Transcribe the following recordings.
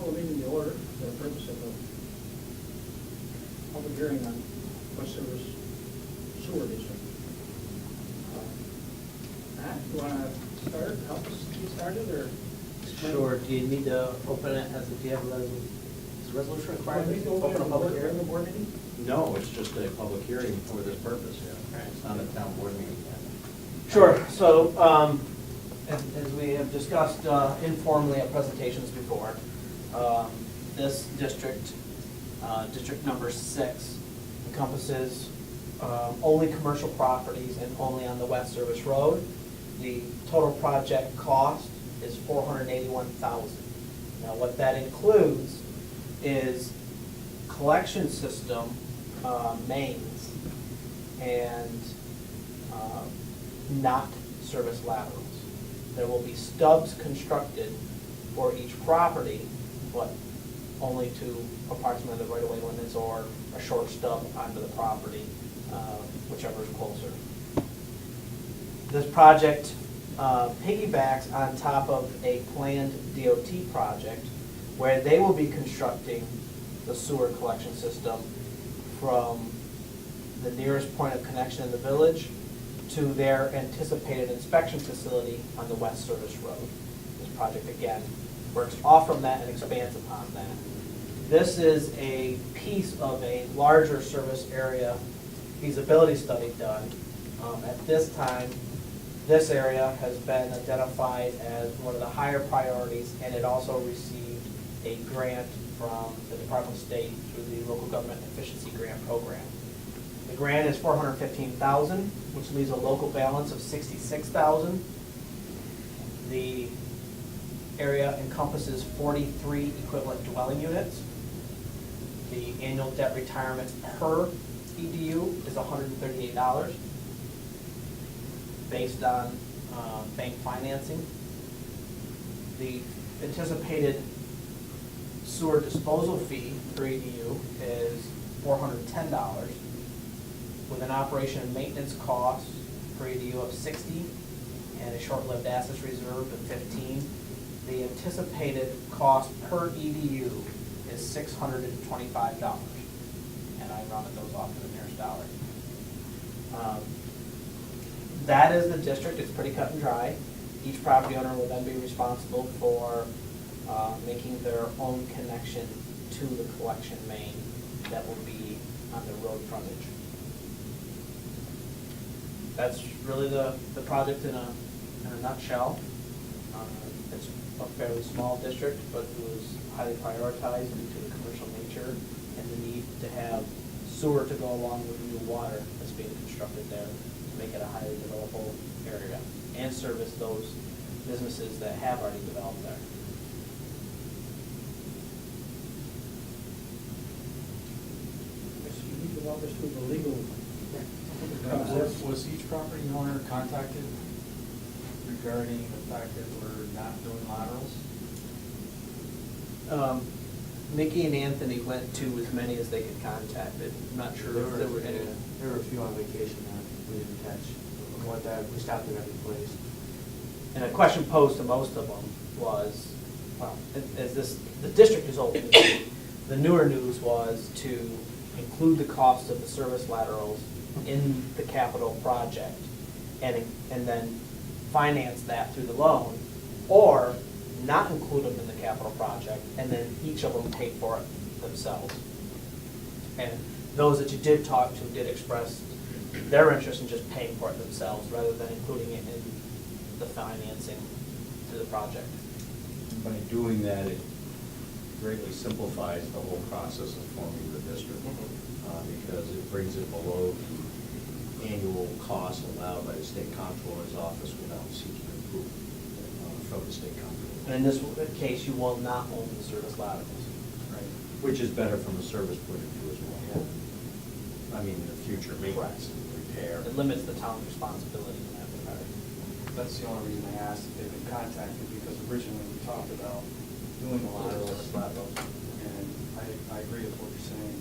call the meeting to order for the purpose of a public hearing on West Service Sewer District. Matt, you want to start, help us get started, or? Sure. Do you need to open it as do you have a resolution? Is a resolution required to open a public hearing? Board meeting? No, it's just a public hearing for this purpose, yeah. It's not a town board meeting yet. Sure. So, as we have discussed informally at presentations before, this district, district number 6, encompasses only commercial properties and only on the West Service Road. The total project cost is $481,000. Now, what that includes is collection system mains and not service laterals. There will be stubs constructed for each property, but only to approximately the right-of-way limits or a short stub onto the property, whichever is closer. This project piggybacks on top of a planned DOT project where they will be constructing the sewer collection system from the nearest point of connection in the village to their anticipated inspection facility on the West Service Road. This project, again, works off from that and expands upon that. This is a piece of a larger service area feasibility study done. At this time, this area has been identified as one of the higher priorities, and it also received a grant from the Department of State through the Local Government Efficiency Grant Program. The grant is $415,000, which leaves a local balance of $66,000. The area encompasses 43 equivalent dwelling units. The annual debt retirement per EDU is $138 based on bank financing. The anticipated sewer disposal fee per EDU is $410 with an operation and maintenance cost per EDU of $60 and a short-lived assets reserve of $15. The anticipated cost per EDU is $625, and I rounded those off to the nearest dollar. That is the district. It's pretty cut and dry. Each property owner will then be responsible for making their own connection to the collection main that will be on the road frontage. That's really the project in a nutshell. It's a fairly small district, but it was highly prioritized due to the commercial nature and the need to have sewer to go along with new water that's being constructed there to make it a highly developable area and service those businesses that have already developed there. You need to walk us through the legal process. Was each property owner contacted regarding the fact that we're not doing laterals? Nikki and Anthony went to as many as they could contact. I'm not sure if there were any. There were a few on vacation that we didn't catch. We stopped at every place. And a question posed to most of them was, well, the district is open. The newer news was to include the cost of the service laterals in the capital project and then finance that through the loan, or not include them in the capital project and then each of them pay for it themselves. And those that you did talk to did express their interest in just paying for it themselves rather than including it in the financing to the project. By doing that, it greatly simplifies the whole process of forming the district, because it brings it below the annual cost allowed by the state comptroller's office without seeking approval from the state comptroller. And in this case, you will not own the service laterals. Right. Which is better from a service point of view as well. I mean, the future maintenance and repair. It limits the town's responsibility in that regard. That's the only reason I asked if they've been contacted, because originally we talked about doing the laterals. And I agree with what you're saying.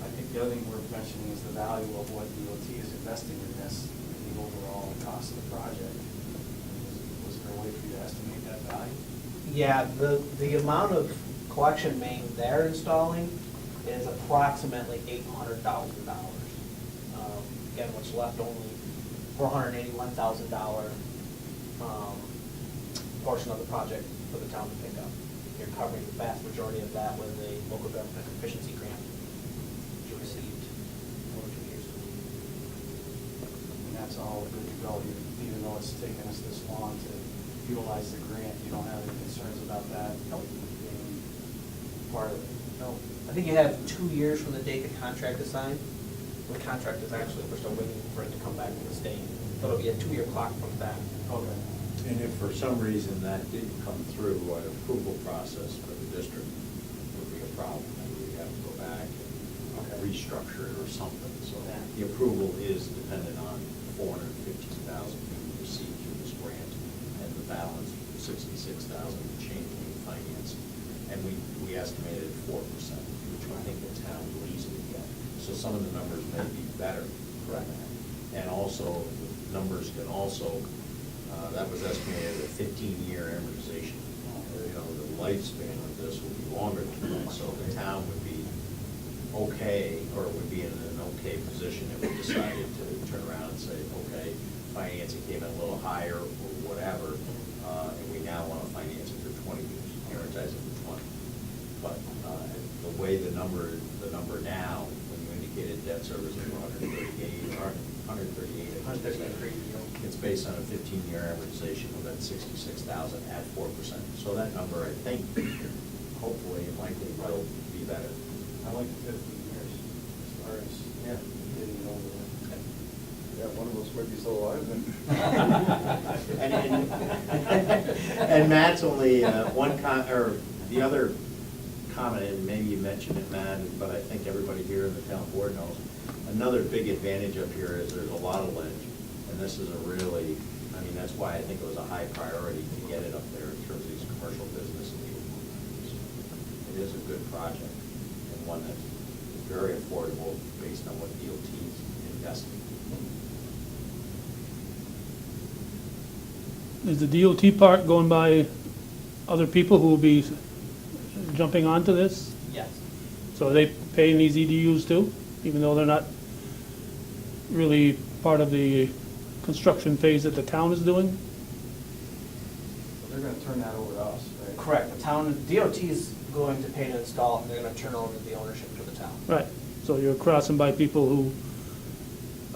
I think the other thing worth mentioning is the value of what DOT is investing in this, and the overall cost of the project. Was there a way for you to estimate that value? Yeah, the amount of collection main they're installing is approximately $800,000. Again, what's left only $481,000 portion of the project for the town to pick up. You're covering the vast majority of that with a local government efficiency grant that you received over 2 years ago. And that's all good to go, even though it's taken us this long to utilize the grant, you don't have any concerns about that being part of it? No, I think you have 2 years from the date the contract is signed. The contract is actually, we're still waiting for it to come back from the state. So it'll be a 2-year clock from that. Okay. And if for some reason that didn't come through, an approval process for the district would be a problem. And we'd have to go back and restructure it or something. So Yeah. the approval is dependent on $415,000 being received through this grant and the balance, $66,000 change being financed. And we estimated 4%, which I think the town will easily get. So some of the numbers may be better. Correct. And also, the numbers can also, that was estimated a 15-year amortization. You know, the lifespan of this will be longer than that, so the town would be okay, or would be in an okay position if we decided to turn around and say, okay, financing came in a little higher or whatever, and we now want to finance it for 20 years, amortize it for 20. But the way the number now, when you indicated debt service of 138, it's based on a 15-year amortization of that $66,000 at 4%. So that number, I think, hopefully and likely will be better. I like the 15 years as far as getting it over with. Yeah, one of us might be still alive then. And Matt's only or the other comment, and maybe you mentioned it, Matt, but I think everybody here in the town board knows, another big advantage up here is there's a lot of ledge, and this is a really, I mean, that's why I think it was a high priority to get it up there in terms of these commercial business needs. It is a good project, and one that's very affordable based on what DOT's investing. Is the DOT part going by other people who will be jumping onto this? Yes. So are they paying these EDUs too, even though they're not really part of the construction phase that the town is doing? They're gonna turn that over to us, right? Correct. The town, DOT is going to pay to install it, and they're going to turn over the ownership to the town. Right, so you're crossing by people who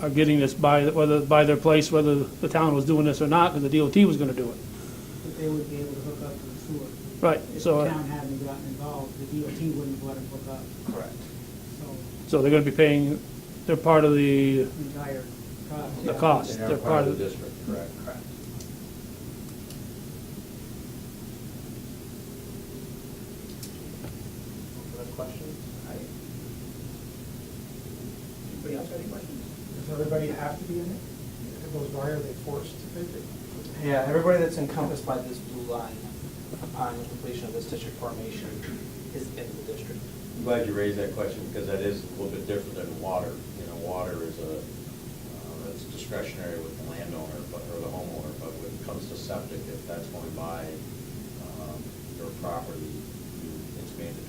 are getting this whether by their place, whether the town was doing this or not, because the DOT was gonna do it. But they would be able to hook up to the sewer. Right, If so, the town hadn't gotten involved, the DOT wouldn't let them hook up, Correct. so so they're gonna be paying, they're part of the, the entire cost. The yeah. cost. They're part of the district, correct. Correct. Other questions? Anybody else have any questions? Does everybody have to be in it? If it goes by, are they forced to take it? Yeah, everybody that's encompassed by this blue line upon the completion of this district formation is in the district. I'm glad you raised that question, because that is a little bit different than water. You know, water is it's discretionary with the landowner, or the homeowner, but when it comes to septic, if that's going by your property, it's mandatory.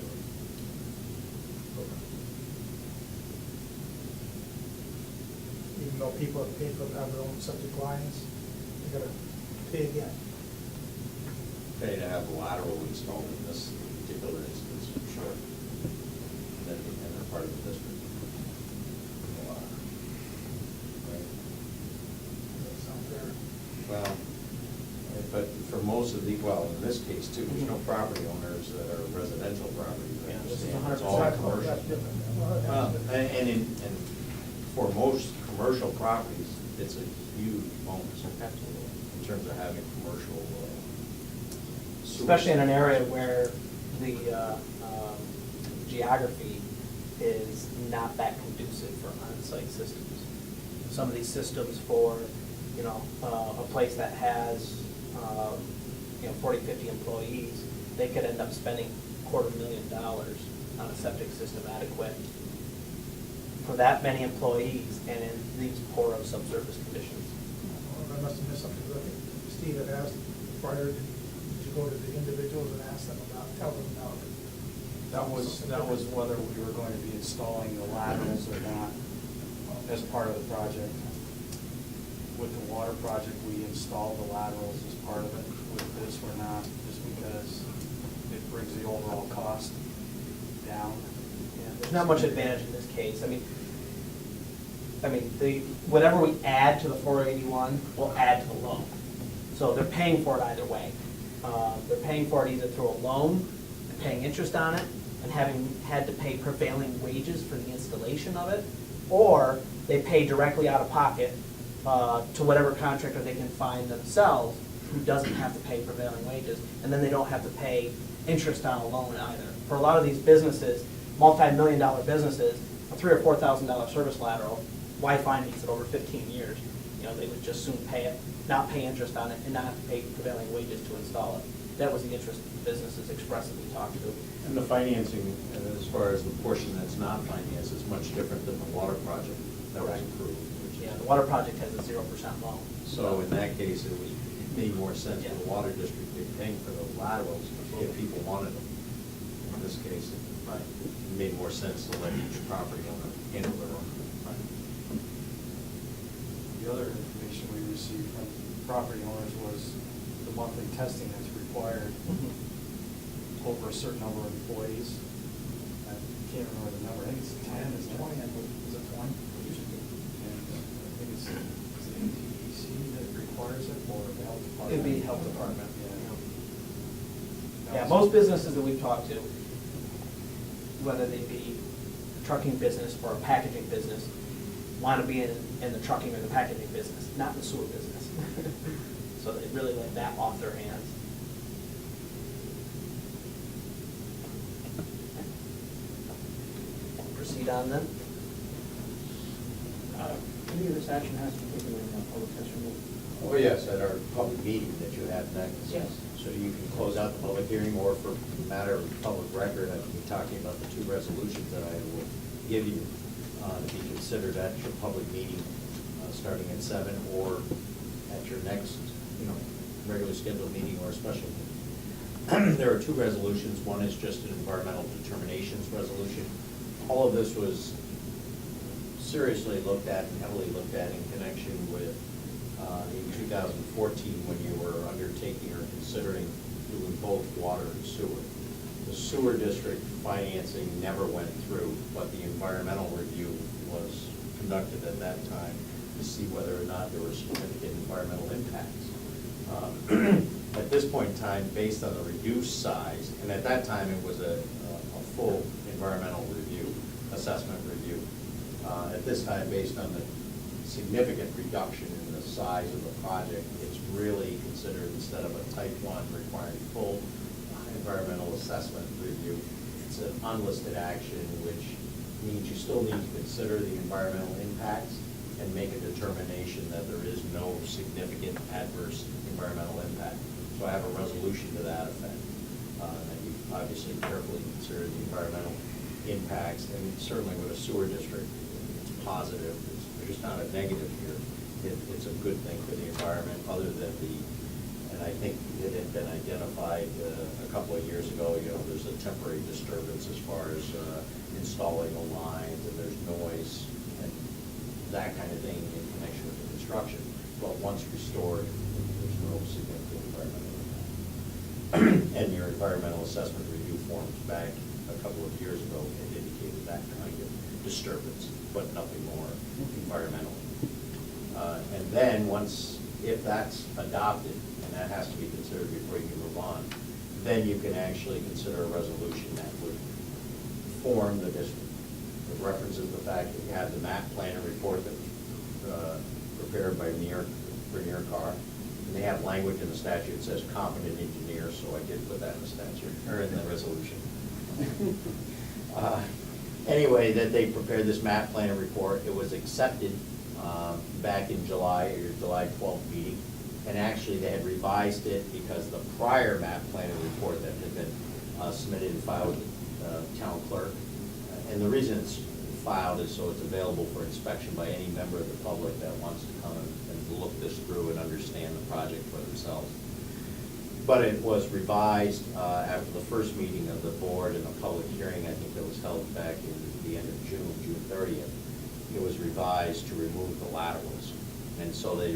Even though people have paid for have their own septic lines, they gotta pay again. Pay to have a lateral installed in this particular instance, sure. And they're part of the district. Right. Does that sound fair? Well, but for most of the, well, in this case too, there's no property owners that are residential properties. I Yeah, this is understand. It's all 100% commercial. That's different. Well, that's Well, different. and for most commercial properties, it's a huge bonus Absolutely. in terms of having commercial sewer. Especially in an area where the geography is not that conducive for on-site systems. Some of these systems for, a place that has, 40, 50 employees, they could end up spending $250,000 on a septic system adequate for that many employees and in these poor of subsurface conditions. Well, I must have missed something, because I think Steve had asked prior, did you go to the individuals tell them no. That was whether we were going to be installing the laterals or not as part of the project. With the water project, we installed the laterals as part of it. With this, we're not, just because it brings the overall cost down. Yeah, there's not much advantage in this case. I mean, whatever we add to the 481 will add to the loan. So they're paying for it either way. They're paying for it either through a loan, and paying interest on it, and having had to pay prevailing wages for the installation of it, or they pay directly out of pocket to whatever contractor they can find themselves who doesn't have to pay prevailing wages, and then they don't have to pay interest on a loan either. For a lot of these businesses, multi-million-dollar businesses, a $3,000 or $4,000 service lateral, why finance it over 15 years? You know, they would just soon pay it, not pay interest on it, and not have to pay prevailing wages to install it. That was the interest businesses expressively talked to. And the financing, as far as the portion that's not financed, is much different than the water project that was Right. approved. which is- Yeah, the water project has a 0% loan. So in that case, it made more sense for the water district to be paying for those laterals if people wanted them. In this case, it made more sense to let each property owner handle their own. The other information we received from property owners was the monthly testing that's required over a certain number of employees. I can't remember the number, I think it's 10, is it 20? Is it 20? And I think it's, is it ATEC that requires it, or the health department? It'd be health department. Yeah. Yeah, most businesses that we've talked to, whether they be a trucking business or a packaging business, want to be in the trucking or the packaging business, not the sewer business. So they really let that off their hands. Proceed on then. Any of this action has to be taken in a public session? Oh, yes, at our public meeting that you have next. Yes. So you can close out the public hearing, or for matter of public record, I can be talking about the two resolutions that I will give you to be considered at your public meeting, starting at 7, or at your next, regular scheduled meeting or a special meeting. There are two resolutions. One is just an environmental determinations resolution. All of this was seriously looked at and heavily looked at in connection with in 2014, when you were undertaking or considering doing both water and sewer. The sewer district financing never went through, but the environmental review was conducted at that time to see whether or not there were significant environmental impacts. At this point in time, based on the reduced size, and at that time it was a full environmental review, assessment review. At this time, based on the significant reduction in the size of the project, it's really considered, instead of a type 1 requiring full environmental assessment review, it's an unlisted action, which means you still need to consider the environmental impacts and make a determination that there is no significant adverse environmental impact. So I have a resolution to that effect. That you obviously carefully consider the environmental impacts, and certainly with a sewer district, it's positive. There's not a negative here. It's a good thing for the environment, other than and I think it had been identified a couple of years ago, there's a temporary disturbance as far as installing the lines, and there's noise and that kind of thing in connection with the construction. But once restored, there's no significant environmental impact. And your environmental assessment review forms back a couple of years ago had indicated that kind of disturbance, but nothing more environmental. And then if that's adopted, and that has to be considered before you can move on, then you can actually consider a resolution that would form the district. It references the fact that you have the map plan and report that was prepared by Vernier Carr. And they have language in the statute that says competent engineer, so I did put that in the statute, or in the resolution. Anyway, that they prepared this map plan and report. It was accepted back in July, or your July 12th meeting. And actually, they had revised it because the prior map plan and report that had been submitted and filed with the town clerk. And the reason it's filed is so it's available for inspection by any member of the public that wants to come and look this through and understand the project for themselves. But it was revised after the first meeting of the board and a public hearing, I think that was held back in the end of June, June 30th. It was revised to remove the laterals. And so they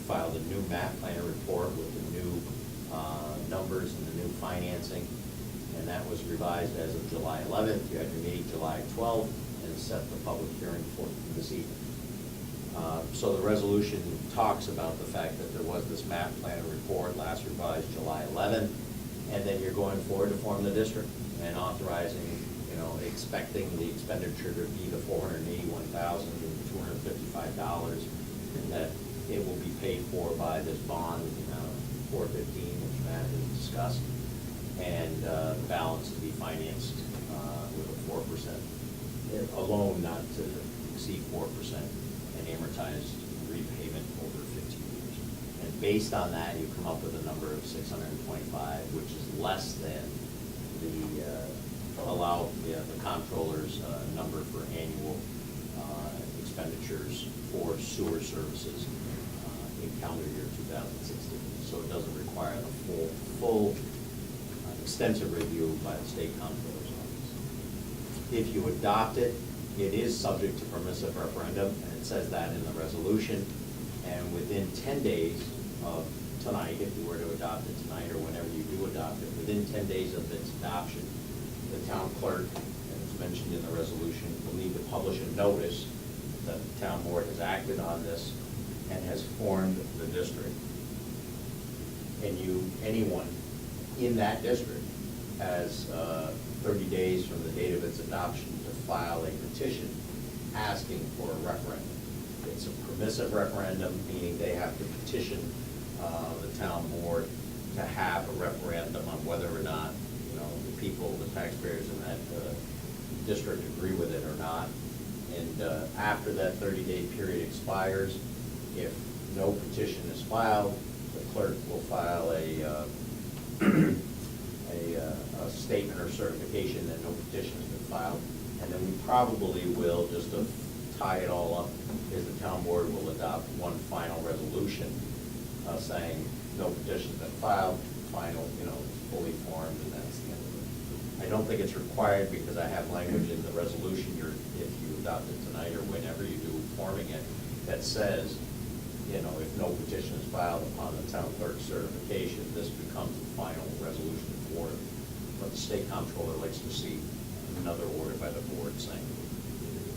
filed a new map plan report with the new numbers and the new financing. And that was revised as of July 11th. You had your meeting July 12th and set the public hearing for this evening. So the resolution talks about the fact that there was this map plan report last revised July 11th, and then you're going forward to form the district and authorizing, expecting the expenditure to be the $481,255, and that it will be paid for by this bond, $415, which Matt has discussed, and the balance to be financed with a 4%, a loan not to exceed 4%, and amortized repayment over 15 years. And based on that, you come up with a number of 625, which is less than the the comptroller's number for annual expenditures for sewer services in calendar year 2016. So it doesn't require the full extensive review by the state comptroller's office. If you adopt it, it is subject to permissive referendum, and it says that in the resolution. And within 10 days of tonight, if you were to adopt it tonight or whenever you do adopt it, within 10 days of its adoption, the town clerk, as mentioned in the resolution, will need to publish a notice that the town board has acted on this and has formed the district. And anyone in that district has 30 days from the date of its adoption to file a petition asking for a referendum. It's a permissive referendum, meaning they have to petition the town board to have a referendum on whether or not, the people, the taxpayers in that district agree with it or not. And after that 30-day period expires, if no petition is filed, the clerk will file a statement or certification that no petition has been filed. And then we probably will, just to tie it all up, is the town board will adopt one final resolution saying no petition's been filed, final, fully formed, and that's the end of it. I don't think it's required because I have language in the resolution, if you adopt it tonight or whenever you do forming it, that says, if no petition is filed upon the town clerk's certification, this becomes the final resolution for it. But the state comptroller likes to see another order by the board saying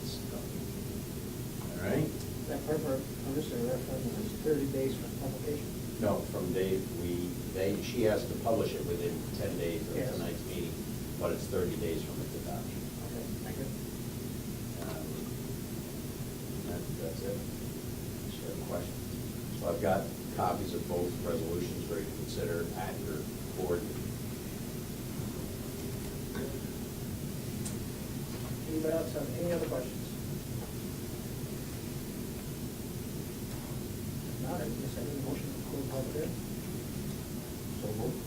it's done. All right? That purpose, referendum is 30 days from publication. No, from she has to publish it within 10 days of Yes. tonight's meeting, but it's 30 days from its adoption. Okay, thank you. That's it. Just have questions. So I've got copies of both resolutions ready to consider at your board. Anybody else have any other questions? Not, I guess I need a motion to close public hearing. So moved.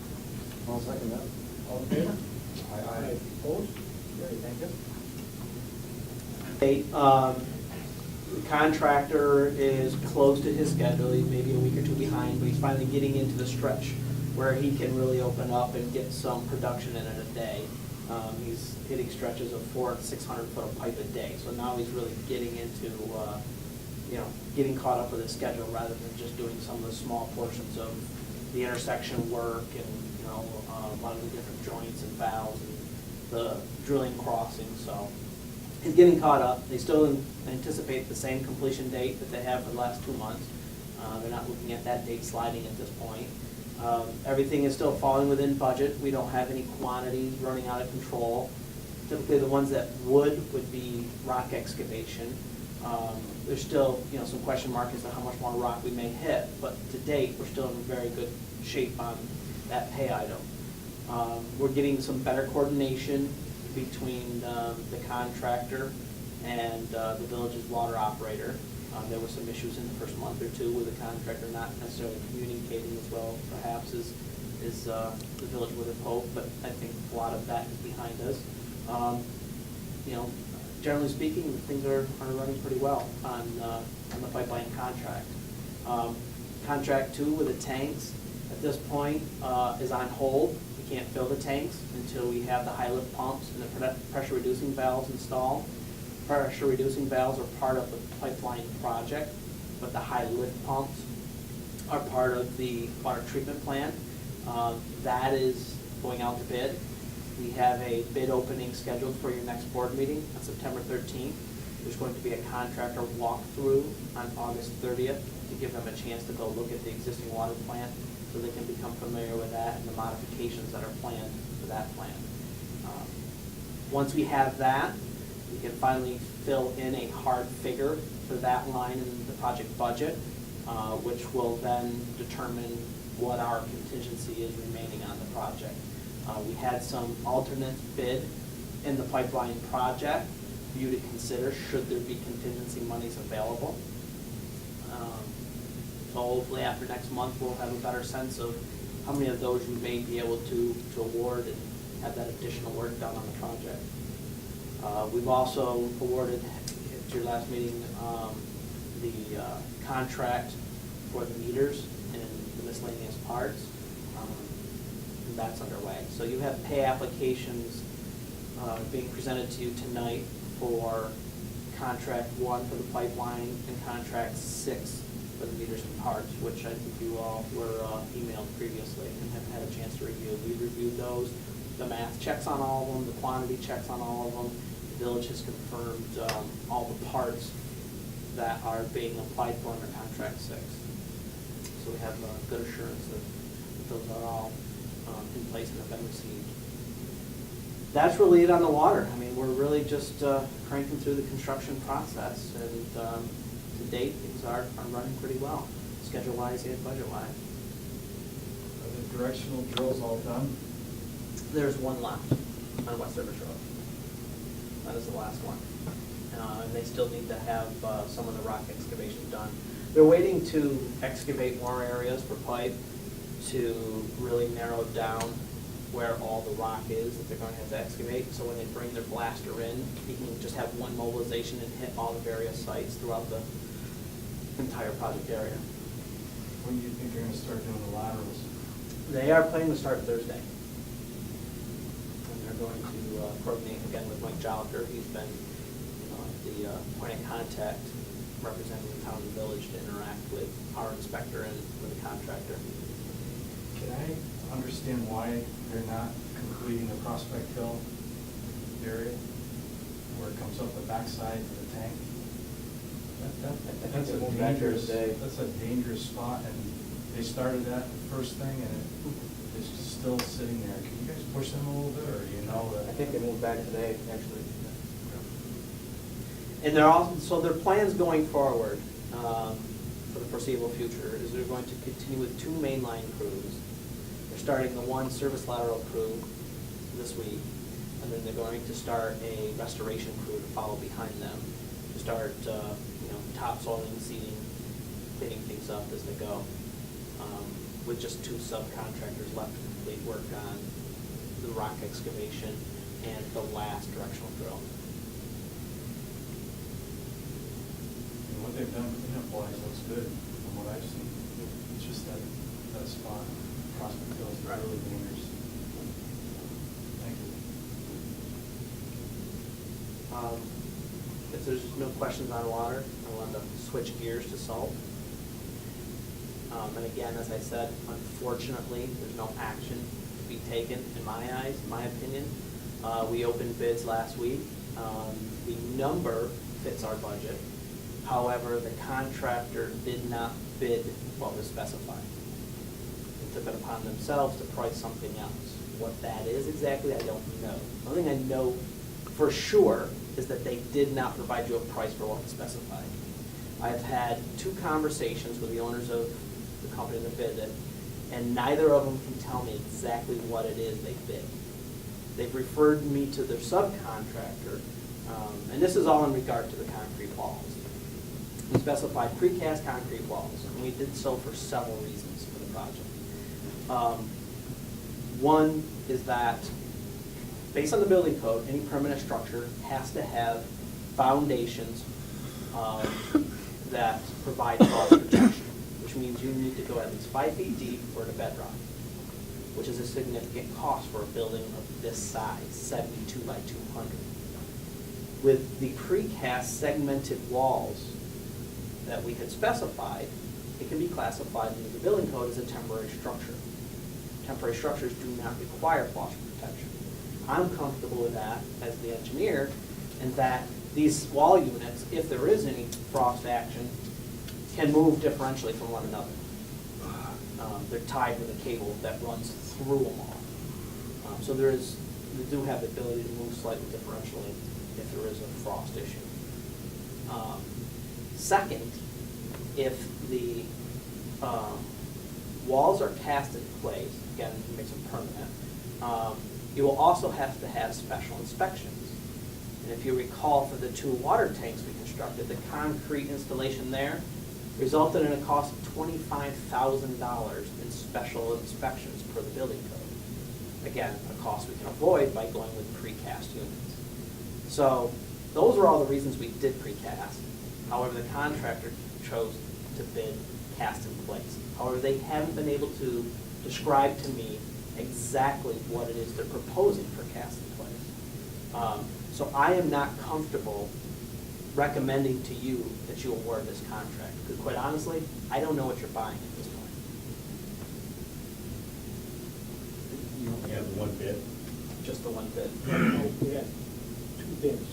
I'll second that. All in favor? Aye. Opposed? Great, thank you. The contractor is close to his schedule, he's maybe a week or two behind, but he's finally getting into the stretch where he can really open up and get some production in it a day. He's hitting stretches of 400 and 600 foot of pipe a day, so now he's really getting into, getting caught up with his schedule rather than just doing some of the small portions of the intersection work and, a lot of the different joints and valves and the drilling crossings, so he's getting caught up. They still anticipate the same completion date that they have for the last 2 months. They're not looking at that date sliding at this point. Everything is still falling within budget. We don't have any quantities running out of control. Typically, the ones that would be rock excavation. There's still, some question mark as to how much more rock we may hit, but to date, we're still in very good shape on that pay item. We're getting some better coordination between the contractor and the village's water operator. There were some issues in the first month or two with the contractor not necessarily communicating as well, perhaps as the village would have hoped, but I think a lot of that is behind us. Generally speaking, things are running pretty well on the pipeline contract. Contract 2 with the tanks, at this point is on hold. We can't fill the tanks until we have the high lift pumps and the pressure reducing valves installed. Pressure reducing valves are part of the pipeline project, but the high lift pumps are part of the water treatment plant. That is going out to bid. We have a bid opening scheduled for your next board meeting on September 13th. There's going to be a contractor walkthrough on August 30th to give them a chance to go look at the existing water plant so they can become familiar with that and the modifications that are planned for that plant. Once we have that, we can finally fill in a hard figure for that line in the project budget, which will then determine what our contingency is remaining on the project. We had some alternate bid in the pipeline project for you to consider should there be contingency monies available. So hopefully after next month, we'll have a better sense of how many of those you may be able to award and have that additional work done on the project. We've also awarded, at your last meeting, the contract for the meters and the miscellaneous parts. And that's underway. So you have pay applications being presented to you tonight for contract 1 for the pipeline and contract 6 for the meters and parts, which I think you all were emailed previously and have had a chance to review. We reviewed those. The math checks on all of them, the quantity checks on all of them. The village has confirmed all the parts that are being applied for under contract 6. So we have good assurance that those are all in place and have been received. That's really it on the water. I mean, we're really just cranking through the construction process, and to date, things are running pretty well, schedule-wise and budget-wise. Are the directional drills all done? There's one left on West Service Road. That is the last one. And they still need to have some of the rock excavation done. They're waiting to excavate more areas for pipe to really narrow down where all the rock is that they're going to have to excavate. So when they bring their blaster in, you can just have one mobilization and hit all the various sites throughout the entire project area. When do you think you're going to start doing the laterals? They are planning to start Thursday. And they're going to coordinate again with Mike Joliker. He's been the point of contact representing the town and village to interact with our inspector and with the contractor. Can I understand why they're not completing the Prospect Hill area where it comes up the backside of the tank? That's a dangerous, that's a dangerous spot, and they started that first thing, and it's still sitting there. Can you guys push them a little bit, or you know that? I think they moved back today, actually. And they're also, so their plans going forward for the foreseeable future is they're going to continue with 2 mainline crews. They're starting the 1 service lateral crew this week, and then they're going to start a restoration crew to follow behind them to start, topsoiling, seeding, cleaning things up as they go, with just 2 subcontractors left to complete work on the rock excavation and the last directional drill. And what they've done cleanup-wise looks good from what I've seen. It's just that spot, Prospect Hill, is really dangerous. Thank you. If there's no questions on water, I want to switch gears to salt. And again, as I said, unfortunately, there's no action to be taken in my eyes, in my opinion. We opened bids last week. The number fits our budget. However, the contractor did not bid what was specified. They took it upon themselves to price something else. What that is exactly, I don't know. The only thing I know for sure is that they did not provide you a price for what was specified. I've had 2 conversations with the owners of the company that bid it, and neither of them can tell me exactly what it is they bid. They've referred me to their subcontractor, and this is all in regard to the concrete walls. We specified precast concrete walls, and we did so for several reasons for the project. One is that, based on the building code, any permanent structure has to have foundations that provide frost protection, which which means you need to go at least 5 feet deep or to bedrock, which is a significant cost for a building of this size, 72 by 200. With the precast segmented walls that we had specified, it can be classified under the building code as a temporary structure. Temporary structures do not require frost protection. I'm comfortable with that as the engineer, and that these wall units, if there is any frost action, can move differentially from one another. They're tied with a cable that runs through them all. So they do have the ability to move slightly differentially if there is a frost issue. Second, if the walls are cast in place, again, it makes them permanent, you will also have to have special inspections. And if you recall, for the 2 water tanks we constructed, the concrete installation there resulted in a cost of $25,000 in special inspections per the building code. Again, a cost we can avoid by going with precast units. So those are all the reasons we did precast. However, the contractor chose to bid cast in place. However, they haven't been able to describe to me exactly what it is they're proposing for cast in place. So I am not comfortable recommending to you that you award this contract, because quite honestly, I don't know what you're buying at this point. You only have one bid. Just the one bid. We had 2 bids,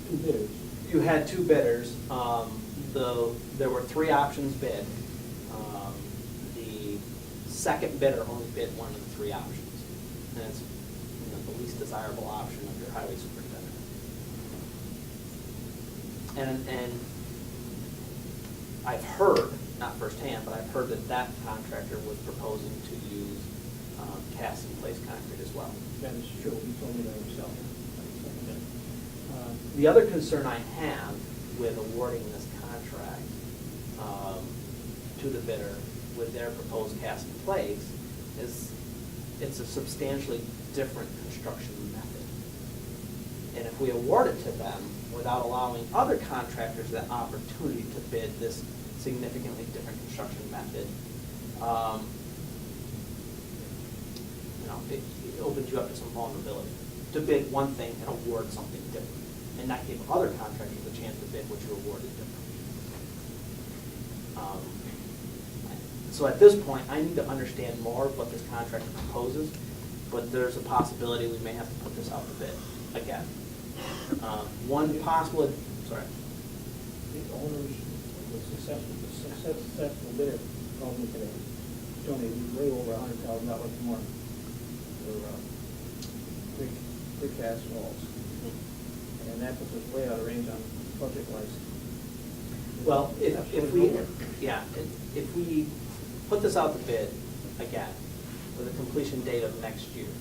2 bidders. You had 2 bidders. There were 3 options bid. The second bidder only bid one of the 3 options. And it's the least desirable option of your highway superintendent. And I've heard, not firsthand, but I've heard that contractor was proposing to use cast in place concrete as well. That is true, he told me that himself. The other concern I have with awarding this contract to the bidder with their proposed cast in place is it's a substantially different construction method. And if we award it to them without allowing other contractors the opportunity to bid this significantly different construction method, it opens you up to some vulnerability to bid one thing and award something different, and not give other contractors a chance to bid what you awarded different. So at this point, I need to understand more of what this contractor proposes, but there's a possibility we may have to put this out to bid again. One possible, sorry. The owners, the successful bidder called me today, told me way over $100,000 more for precast walls. And that puts us way out of range on budget-wise. Well, if we put this out to bid again with a completion date of next year,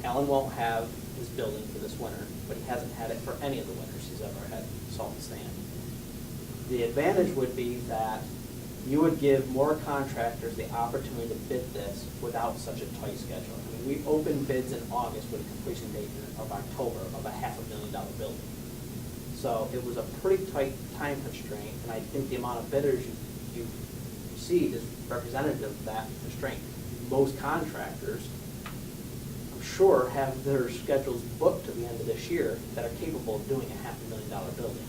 Alan won't have his building for this winter, but he hasn't had it for any of the winters he's ever had salt and sand. The advantage would be that you would give more contractors the opportunity to bid this without such a tight schedule. I mean, we opened bids in August with a completion date of October of a $500,000 building. So it was a pretty tight time constraint, and I think the amount of bidders you received is representative of that constraint. Most contractors, I'm sure, have their schedules booked to the end of this year that are capable of doing a $500,000 building.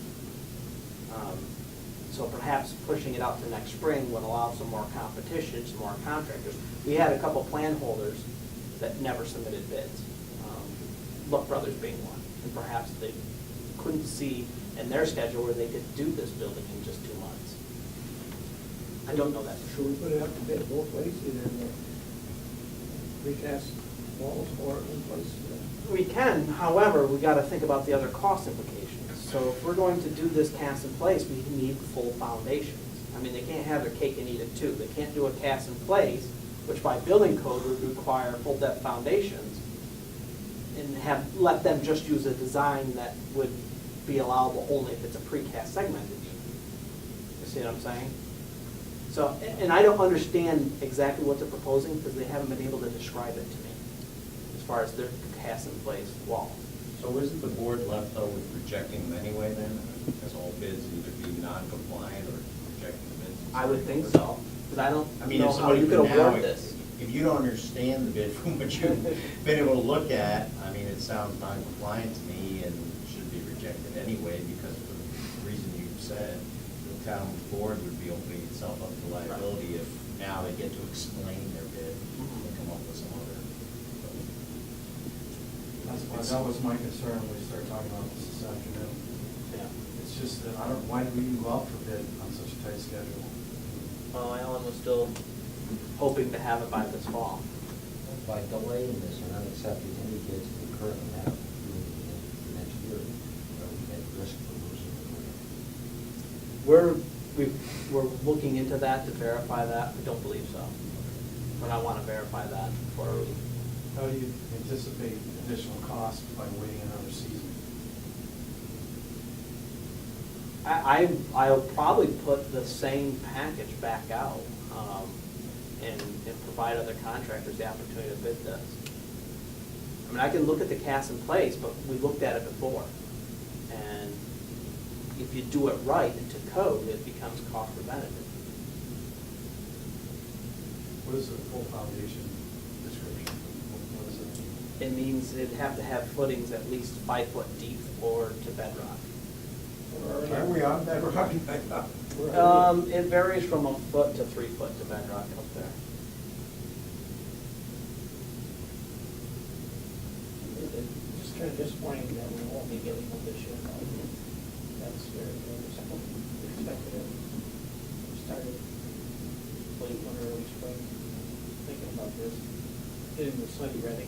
So perhaps pushing it out to next spring would allow some more competition, some more contractors. We had a couple plan holders that never submitted bids, Look Brothers being one, and perhaps they couldn't see in their schedule where they could do this building in just 2 months. I don't know that for Should sure. we put it up to bid both ways, either the precast walls or in place? We can, however, we gotta think about the other cost implications. So if we're going to do this cast in place, we need full foundations. I mean, they can't have their cake and eat it too. They can't do a cast in place, which by building code would require full depth foundations, and let them just use a design that would be allowable only if it's a precast segmented unit. You see what I'm saying? So, and I don't understand exactly what they're proposing because they haven't been able to describe it to me as far as their cast in place wall. So isn't the board left though with rejecting them anyway then? Because all bids either be non-compliant or rejecting the bids? I would think so, because I don't I mean, know if how somebody you could could now, award this. if you don't understand the bid from what you've been able to look at, I mean, it sounds non-compliant to me and should be rejected anyway, because for the reason you said, the town board would be opening itself up to liability if now they get to explain their bid and come up with some other. That was my concern when we started talking about this afternoon. Yeah. It's just that I don't, why do we even go out for bid on such a tight schedule? Well, Alan was still hoping to have it by this fall. By delaying this and not accepting any bids we currently have for next year, we at risk for losing the grant. We're looking into that to verify that. I don't believe so. But I want to verify that before we. How do you anticipate additional costs by waiting another season? I'll probably put the same package back out, and provide other contractors the opportunity to bid this. I mean, I can look at the cast in place, but we looked at it before. And if you do it right and to code, it becomes cost preventative. What is the full foundation description? What does it mean? It means it'd have to have footings at least 5 foot deep or to bedrock. Are we on that? It varies from a foot to 3 foot to bedrock up there. It's just kind of disappointing that we won't be getting one this year. That's very disappointing. We expected it. We started late winter, early spring, thinking about this, getting the site ready.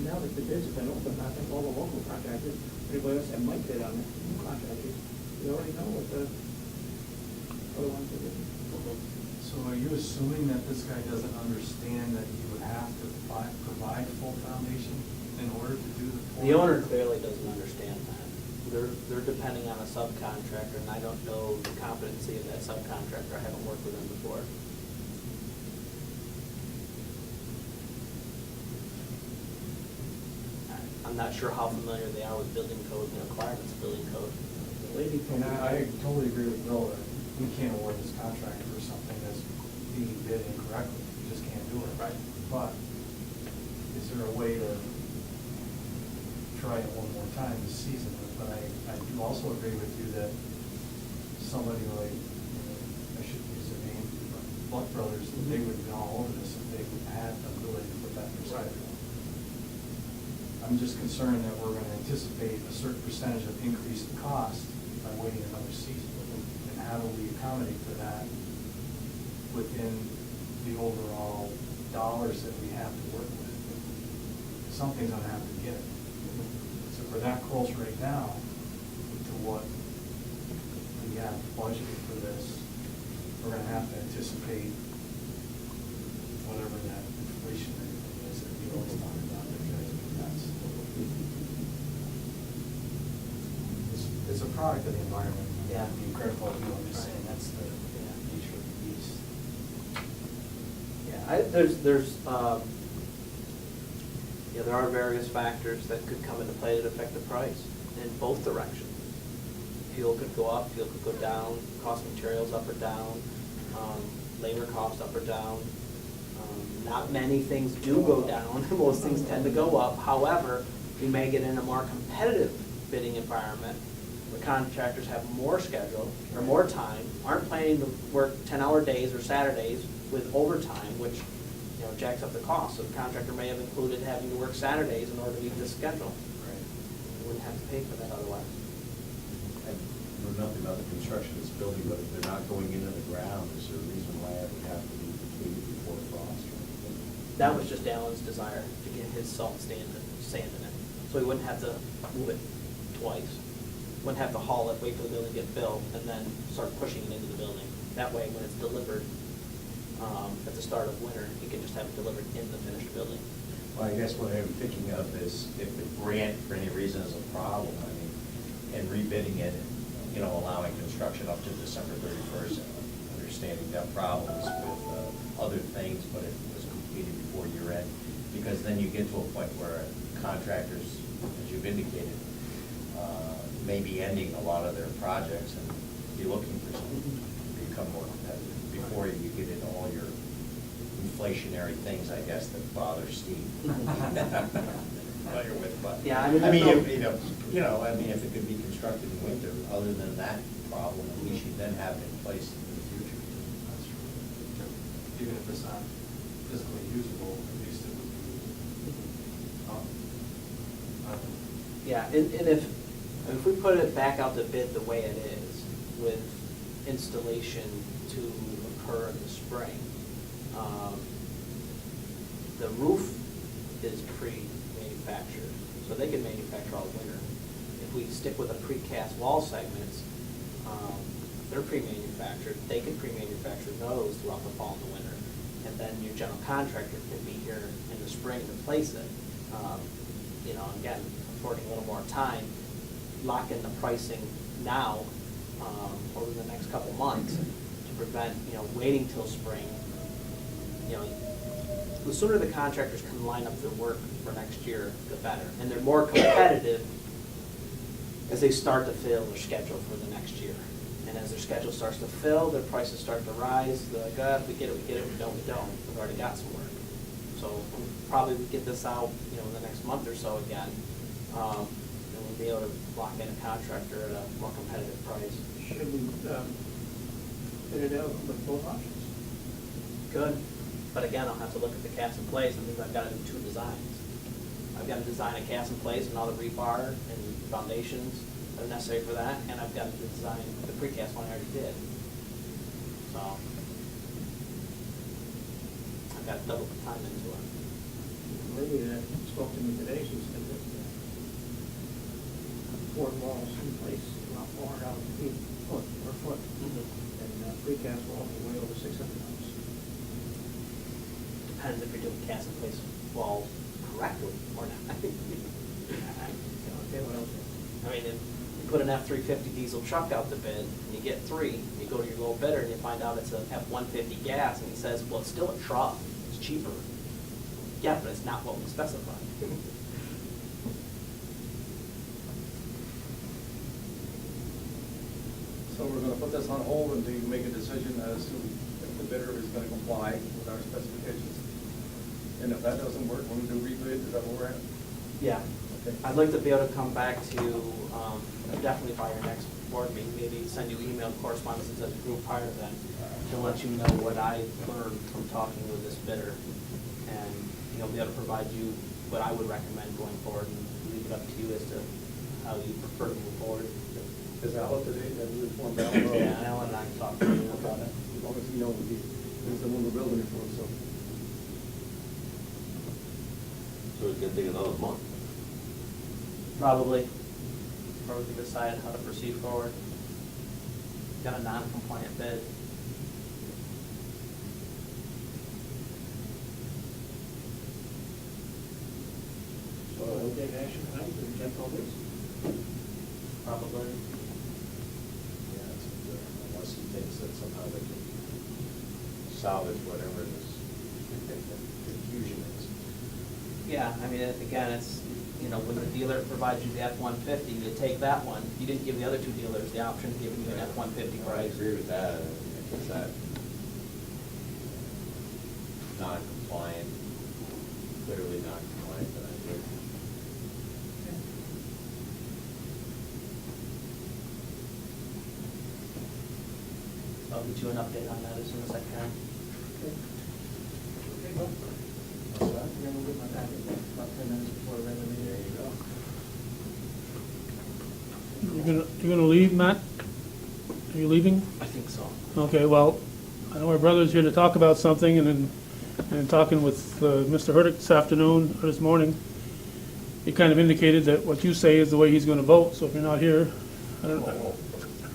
Now that the bids have been opened, I think all the local contractors, everybody else that might bid on it, new contractors, we already know what the other ones are doing. So are you assuming that this guy doesn't understand that he would have to provide full foundation in order to do the pouring? The owner clearly doesn't understand that. They're depending on a subcontractor, and I don't know the competency of that subcontractor. I haven't worked with them before. I'm not sure how familiar they are with building code and the requirements of building code. The lady told And me. I totally agree with Bill that we can't award this contract for something that's being bid incorrectly. We just can't do it. Right. But is there a way to try it one more time this season? But I do also agree with you that somebody like, I shouldn't use their name, but Buck Brothers, they would be all over this if they had the ability to put that in their schedule. I'm just concerned that we're gonna anticipate a certain percentage of increase in cost by waiting another season. And how do we accommodate for that within the overall dollars that we have to work with? Something's gonna have to give. So we're that close right now to what we have budgeted for this. We're gonna have to anticipate whatever that inflationary thing is that we always talk about, because that's, it's a product of the environment. Yeah. Being critical of you, I'm just saying, that's the nature of the beast. Yeah, there are various factors that could come into play that affect the price in both directions. Fuel could go up, fuel could go down, cost of materials up or down, labor cost up or down. Not many things do go down, most things tend to go up. However, we may get in a more competitive bidding environment where contractors have more schedule or more time, aren't planning to work 10-hour days or Saturdays with overtime, which, jacks up the cost. So the contractor may have included having to work Saturdays in order to meet this schedule. Right. They wouldn't have to pay for that otherwise. I know nothing about the construction of this building, but if they're not going into the ground, is there a reason why it would have to be completed before frost or anything? That was just Alan's desire to get his salt sand in it. So he wouldn't have to move it twice. Wouldn't have to haul it, wait for the building to get built, and then start pushing it into the building. That way, when it's delivered at the start of winter, he can just have it delivered in the finished building. Well, I guess what I'm thinking of is if the grant for any reason is a problem, I mean, and rebidding it, allowing construction up to December 31st, understanding that problems with other things, but it was completed before year end, because then you get to a point where contractors, as you've indicated, may be ending a lot of their projects, and be looking for something to become more competitive before you get into all your inflationary things, I guess, that bother Steve. Familiar with, but. Yeah, I mean, I mean, there's I mean, if it could be constructed in winter, other than that problem, at least you then have it in place in the future. That's true. Even if it's not physically usable, at least it would be, Yeah, and if we put it back out to bid the way it is, with installation to occur in the spring, the roof is pre-manufactured, so they can manufacture all winter. If we stick with the precast wall segments, they're pre-manufactured, they can pre-manufacture those throughout the fall and the winter. And then your general contractor can be here in the spring to place it. You know, again, affording a little more time, lock in the pricing now, over the next couple months to prevent, waiting till spring. The sooner the contractors can line up their work for next year, the better. And they're more competitive as they start to fill their schedule for the next year. And as their schedule starts to fill, their prices start to rise. They're like, we get it, we don't, we don't. We've already got some work. So probably we get this out, in the next month or so again. And we'll be able to lock in a contractor at a more competitive price. Should we bid it out with both options? Good. But again, I'll have to look at the cast in place. That means I've got to do two designs. I've got to design a cast in place and all the rebar and foundations that are necessary for that, and I've got to design the precast one I already did. So I've got double the time into it. The lady that spoke to me today, she said that board walls in place about 400 feet per foot, and precast walls are way over $600. Depends if you're doing cast in place walls correctly or not. Okay, what else? I mean, if you put an F-350 diesel truck out to bid, and you get three, and you go to your low bidder, and you find out it's an F-150 gas, and he says, well, it's still a truck, it's cheaper. Yeah, but it's not what we specified. So we're gonna put this on hold until you make a decision as to if the bidder is gonna comply with our specifications. And if that doesn't work, we're gonna do rebid, is that what we're at? Yeah. Okay. I'd like to be able to come back to, definitely by your next board meeting, maybe send you email correspondences as a group prior to then, to let you know what I learned from talking with this bidder. And, be able to provide you what I would recommend going forward, and leave it up to you as to how you prefer to move forward. Is Al up to date? Have you informed Al? Yeah, Alan and I talked to you about it. As long as he knows he's the one we're building it for, so. So it's gonna take another month. Probably, before we can decide how to proceed forward. Got a non-compliant bid. So we'll take action tonight to reject all these? Probably. Yeah, that's good, unless he thinks that somehow they can salvage whatever this confusion is. Yeah, I mean, again, it's, when the dealer provides you the F-150, you take that one. You didn't give the other two dealers the option of giving you an F-150 I price. agree with that, if it's that non-compliant, clearly non-compliant, then I agree. I'll get you an update on that as soon as I can. We're gonna get my packet about 10 minutes before the regular meeting. There you go. You're gonna leave, Matt? Are you leaving? I think so. Okay, well, I know our brother's here to talk about something, and talking with Mr. Hurdick this afternoon, or this morning, he kind of indicated that what you say is the way he's gonna vote, so if you're not here, I don't know.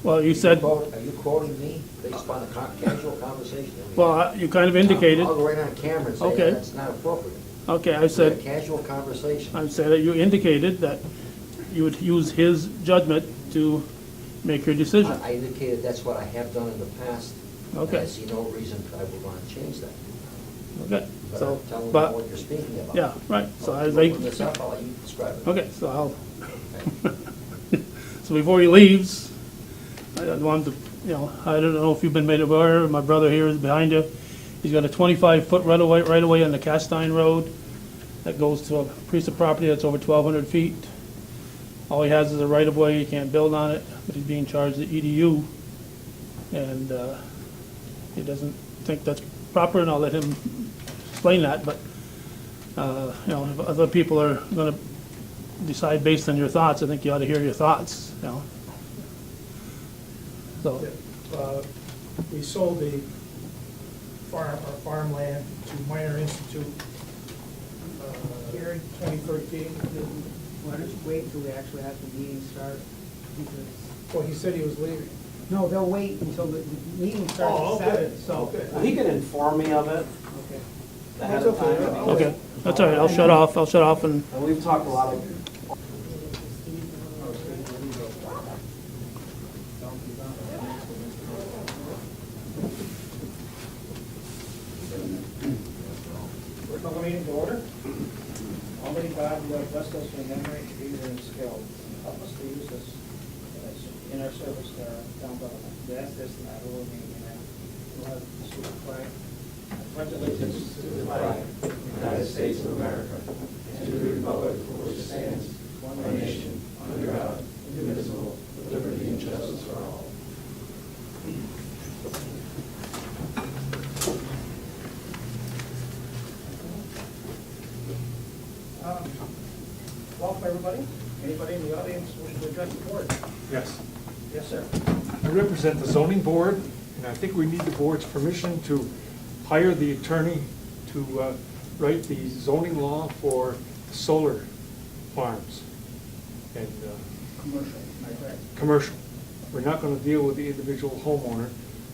Well, you said, Are you quoting me based on a casual conversation? that we well, had? you kind of indicated, I'll go right on camera and say Okay. that's not appropriate. okay, I We had a said, casual conversation. I said that you indicated that you would use his judgment to make your decision. I indicated that's what I have done in the past. Okay. I see no reason I would want to change that. Okay, But so, I'm telling you but, what you're speaking about. yeah, right, so I I'll think, open this up, I'll let you describe it. okay, so I'll, Okay. so before he leaves, I want him to you know, I don't know if you've been made aware, my brother here is behind you. He's got a 25-foot right away on the Castine Road that goes to a piece of property that's over 1,200 feet. All he has is a right-of-way, he can't build on it, but he's being charged the EDU. And he doesn't think that's proper, and I'll let him explain that, but, you know, if other people are gonna decide based on your thoughts, I think you ought to hear your thoughts, you know. So, We sold the farmland to Minor Institute, Gary? 2013. Why don't you wait until we actually have the meeting start? Because, Well, he said he was leaving. no, they'll wait until the meeting Oh, starts at okay. 7, so. Okay. Well, he can inform me of it Okay. ahead That's of okay. time. okay, that's all right, I'll shut off and, And we've talked a lot of, We're calling the meeting to order. Almighty God, who have blessed us with memory, trees, and skill, help us to use this in our service to our town government. We ask this in our Lord name, amen. We'll have the student flag. I pledge allegiance to the flag of the United States of America and to the republic for which it stands, one nation, under God, indivisible, with liberty and justice for all. Welcome, everybody. Anybody in the audience wishing to address the board? Yes. Yes, sir. I represent the zoning board, and I think we need the board's permission to hire the attorney to write the zoning law for the solar farms and Commercial, am I correct? commercial. We're not going to deal with the individual homeowner,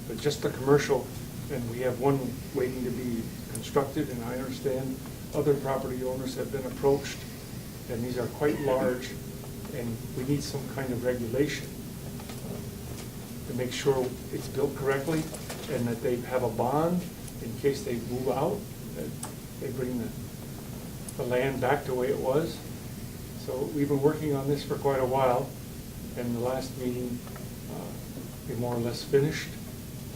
but just the commercial, and we have one waiting to be constructed, and I understand other property owners have been approached, and these are quite large, and we need some kind of regulation to make sure it's built correctly, and that they have a bond in case they move out, that they bring the land back the way it was. So we've been working on this for quite a while, and the last meeting, we more or less finished,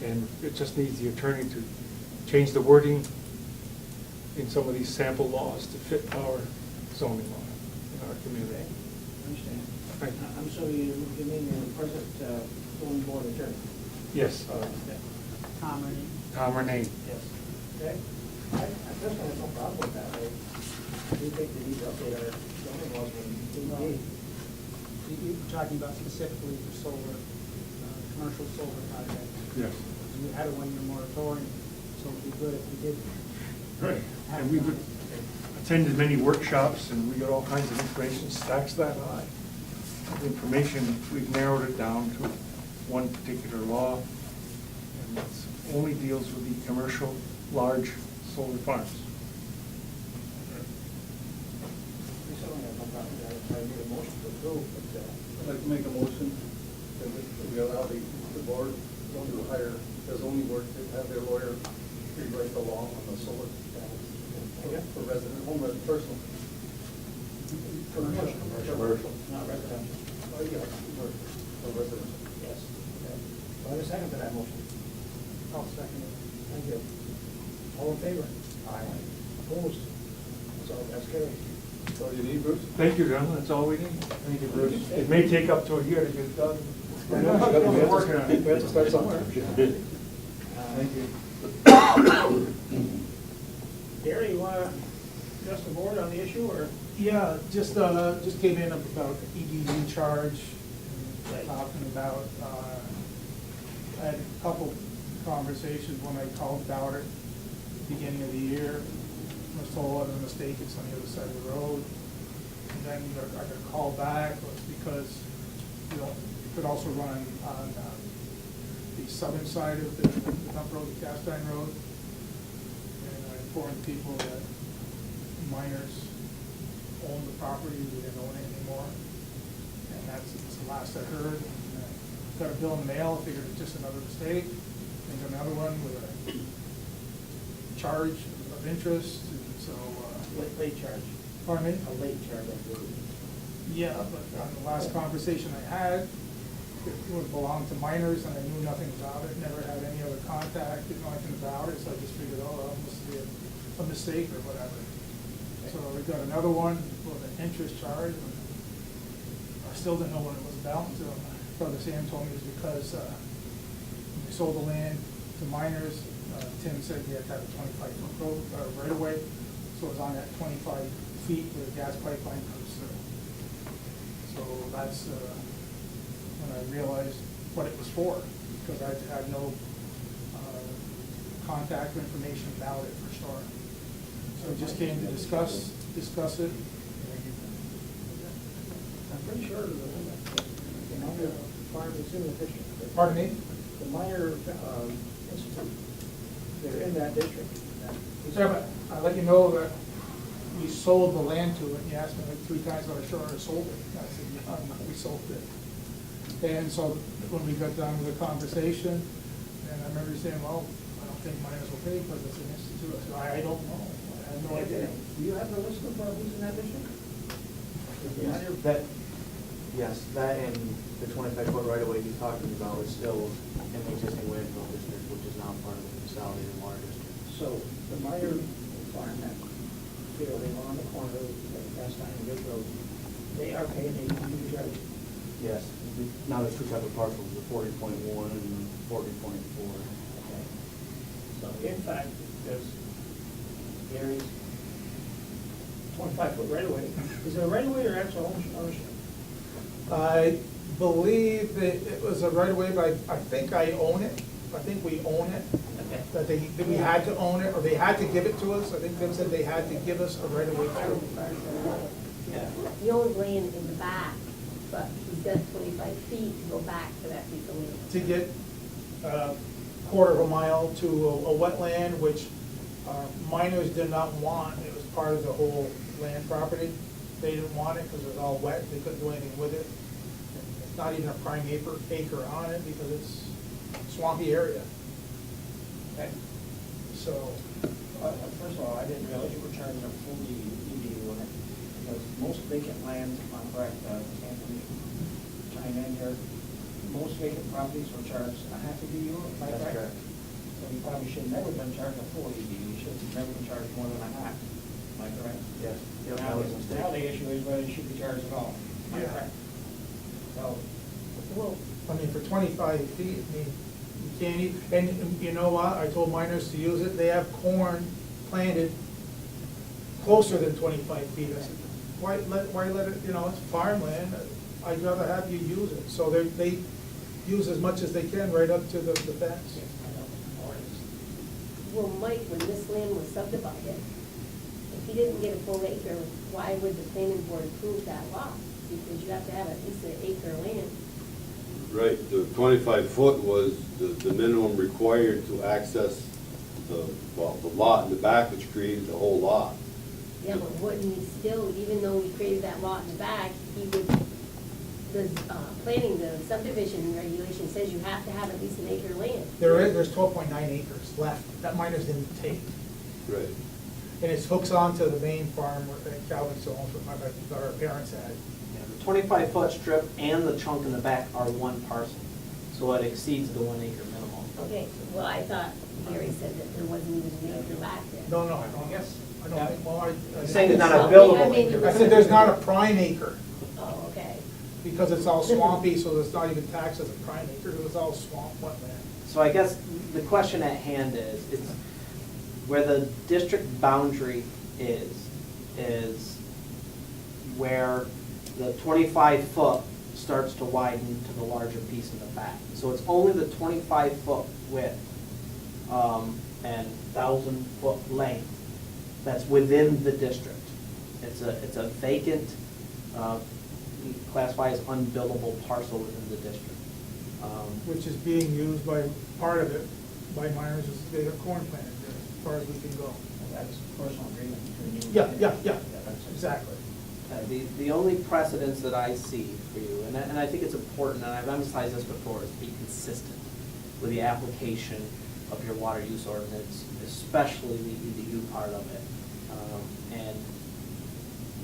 and it just needs the attorney to change the wording in some of these sample laws to fit our zoning law in our community. I understand. Thank you. I'm sorry, you mean the present zoning board attorney? Yes, Tom, or Tom Renee. yes. Okay. I personally have no problem with that. I do think we need to update our zoning laws when we need. You're talking about specifically for solar, commercial solar projects. Yes. You had a one-year moratorium, so it'd be good if we did. Right, and we've attended many workshops, and we got all kinds of information, stacks that high. The information, we've narrowed it down to one particular law, and it only deals with the commercial, large solar farms. We certainly have no problem with that. I need a motion to approve, but, I'd like to make a motion that we allow the board to hire the zoning board to have their lawyer rewrite the law on the solar panels for resident, home and personal. commercial, not residential. Oh, yeah, commercial, or residential. Yes. Okay. Do I have a second to that motion? I'll second it. Thank you. All in favor? Aye. Opposed? So that's carried. So you need, Bruce? Thank you, gentlemen, that's all we need. Thank you, Bruce. It may take up to a year to get it done. We have to start somewhere. Thank you. Gary, you want to address the board on the issue, or? Yeah, just came in about EDU charge, and talking about, I had a couple conversations when I called about it, beginning of the year. I was told I was mistaken, it's on the other side of the road. And then I got a call back, it was because, you know, it could also run on the southern side of the dump road, the Castine Road. And I informed people that miners own the property, we didn't own it anymore. And that's the last I heard. And I got a bill in the mail, I figured it's just another mistake. And got another one with a charge of interest, and so. Late charge. Pardon me? A late charge, I believe. Yeah, but on the last conversation I had, it would belong to minors, and I knew nothing about it, never had any other contact, didn't know anything about it, so I just figured, oh, well, it must be a mistake or whatever. So we got another one with an interest charge, and I still didn't know what it was about until my brother Sam told me it was because when we sold the land to minors, Tim said you had to have a 25-foot road, right away, so it was on that 25 feet where the gas pipeline comes through. So that's when I realized what it was for, because I had no contact or information about it for sure. So we just came to discuss it. I'm pretty sure the minor farm is in the district. Pardon me? The minor institute, they're in that district. Yeah, but I'll let you know that we sold the land to it, and you asked me like 3 times what I sure I sold it. And I said, yeah, we sold it. And so when we got done with the conversation, and I remember saying, well, I don't think minors will pay because it's an institute. I said, I don't know. I have no idea. Do you have the list of who's in that district? That, yes, that and the 25-foot right-of-way he's talking about is still in the existing landfill district, which is now part of the consolidated water district. So the minor farm that, you know, they were on the corner of Castine and Ridge Road, they are paying a huge charge. Yes, now there's 2 separate parcels, the 40.1 and 40.4. Okay. So in fact, there's Gary's 25-foot right-of-way. Is it a right-of-way or actual ownership? I believe that it was a right-of-way, but I think I own it. I think we own it. Okay. That we had to own it, or they had to give it to us. I think Tim said they had to give us a right-of-way through. Yeah. He owns land in the back, but he's got 25 feet to go back to that piece of land. To get a quarter of a mile to a wetland, which miners did not want. It was part of the whole land property. They didn't want it because it was all wet. They couldn't do anything with it. It's not even a prime acre on it because it's a swampy area. Okay. So, First of all, I didn't realize you were charging a full EDU on it, because most vacant land, if I'm correct, Anthony, chime in here, most vacant properties were charged a half EDU, am I That's correct? correct. So you probably should have never been charged a full EDU, you should have never been charged more than a half, am I correct? Yes. Yep, Now, that was a mistake. now the issue is whether you should be charged at all, am I Yeah. correct? So, well, I mean, for 25 feet, I mean, you can't even, and you know what? I told miners to use it. They have corn planted closer than 25 feet. I said, why let it, you know, it's farmland. I'd rather have you use it. So they use as much as they can right up to the fence. Well, Mike, when this land was subdivided, if he didn't get a full acre, why would the planning board approve that lot? Because you have to have at least an acre land. Right, the 25-foot was the minimum required to access the lot in the back, which created the whole lot. Yeah, but wouldn't he still, even though we created that lot in the back, he would, the planning, the subdivision regulation says you have to have at least an acre land. There's 12.9 acres left that miners didn't take. Right. And it hooks onto the main farm that Calvin owns, that our parents had. The 25-foot strip and the chunk in the back are one parcel, so it exceeds the 1 acre minimum. Okay, well, I thought Gary said that there wasn't even an acre back there. No, I don't guess. I don't think, well, I. Saying it's not a I buildable mean, acre. I said there's not a prime acre, Oh, okay. because it's all swampy, so it's not even taxed as a prime acre, it was all swamp wetland. So I guess the question at hand is where the district boundary is where the 25-foot starts to widen to the larger piece in the back. So it's only the 25-foot width and 1,000-foot length that's within the district. It's a vacant, classified as unbuildable parcel within the district. Which is being used by, part of it, by miners, as they have corn planted there, as far as we can go. that's personal agreement between you. Yeah, that's exactly. The only precedence that I see for you, and I think it's important, and I've emphasized this before, is be consistent with the application of your water use ordinance, especially the EDU part of it. And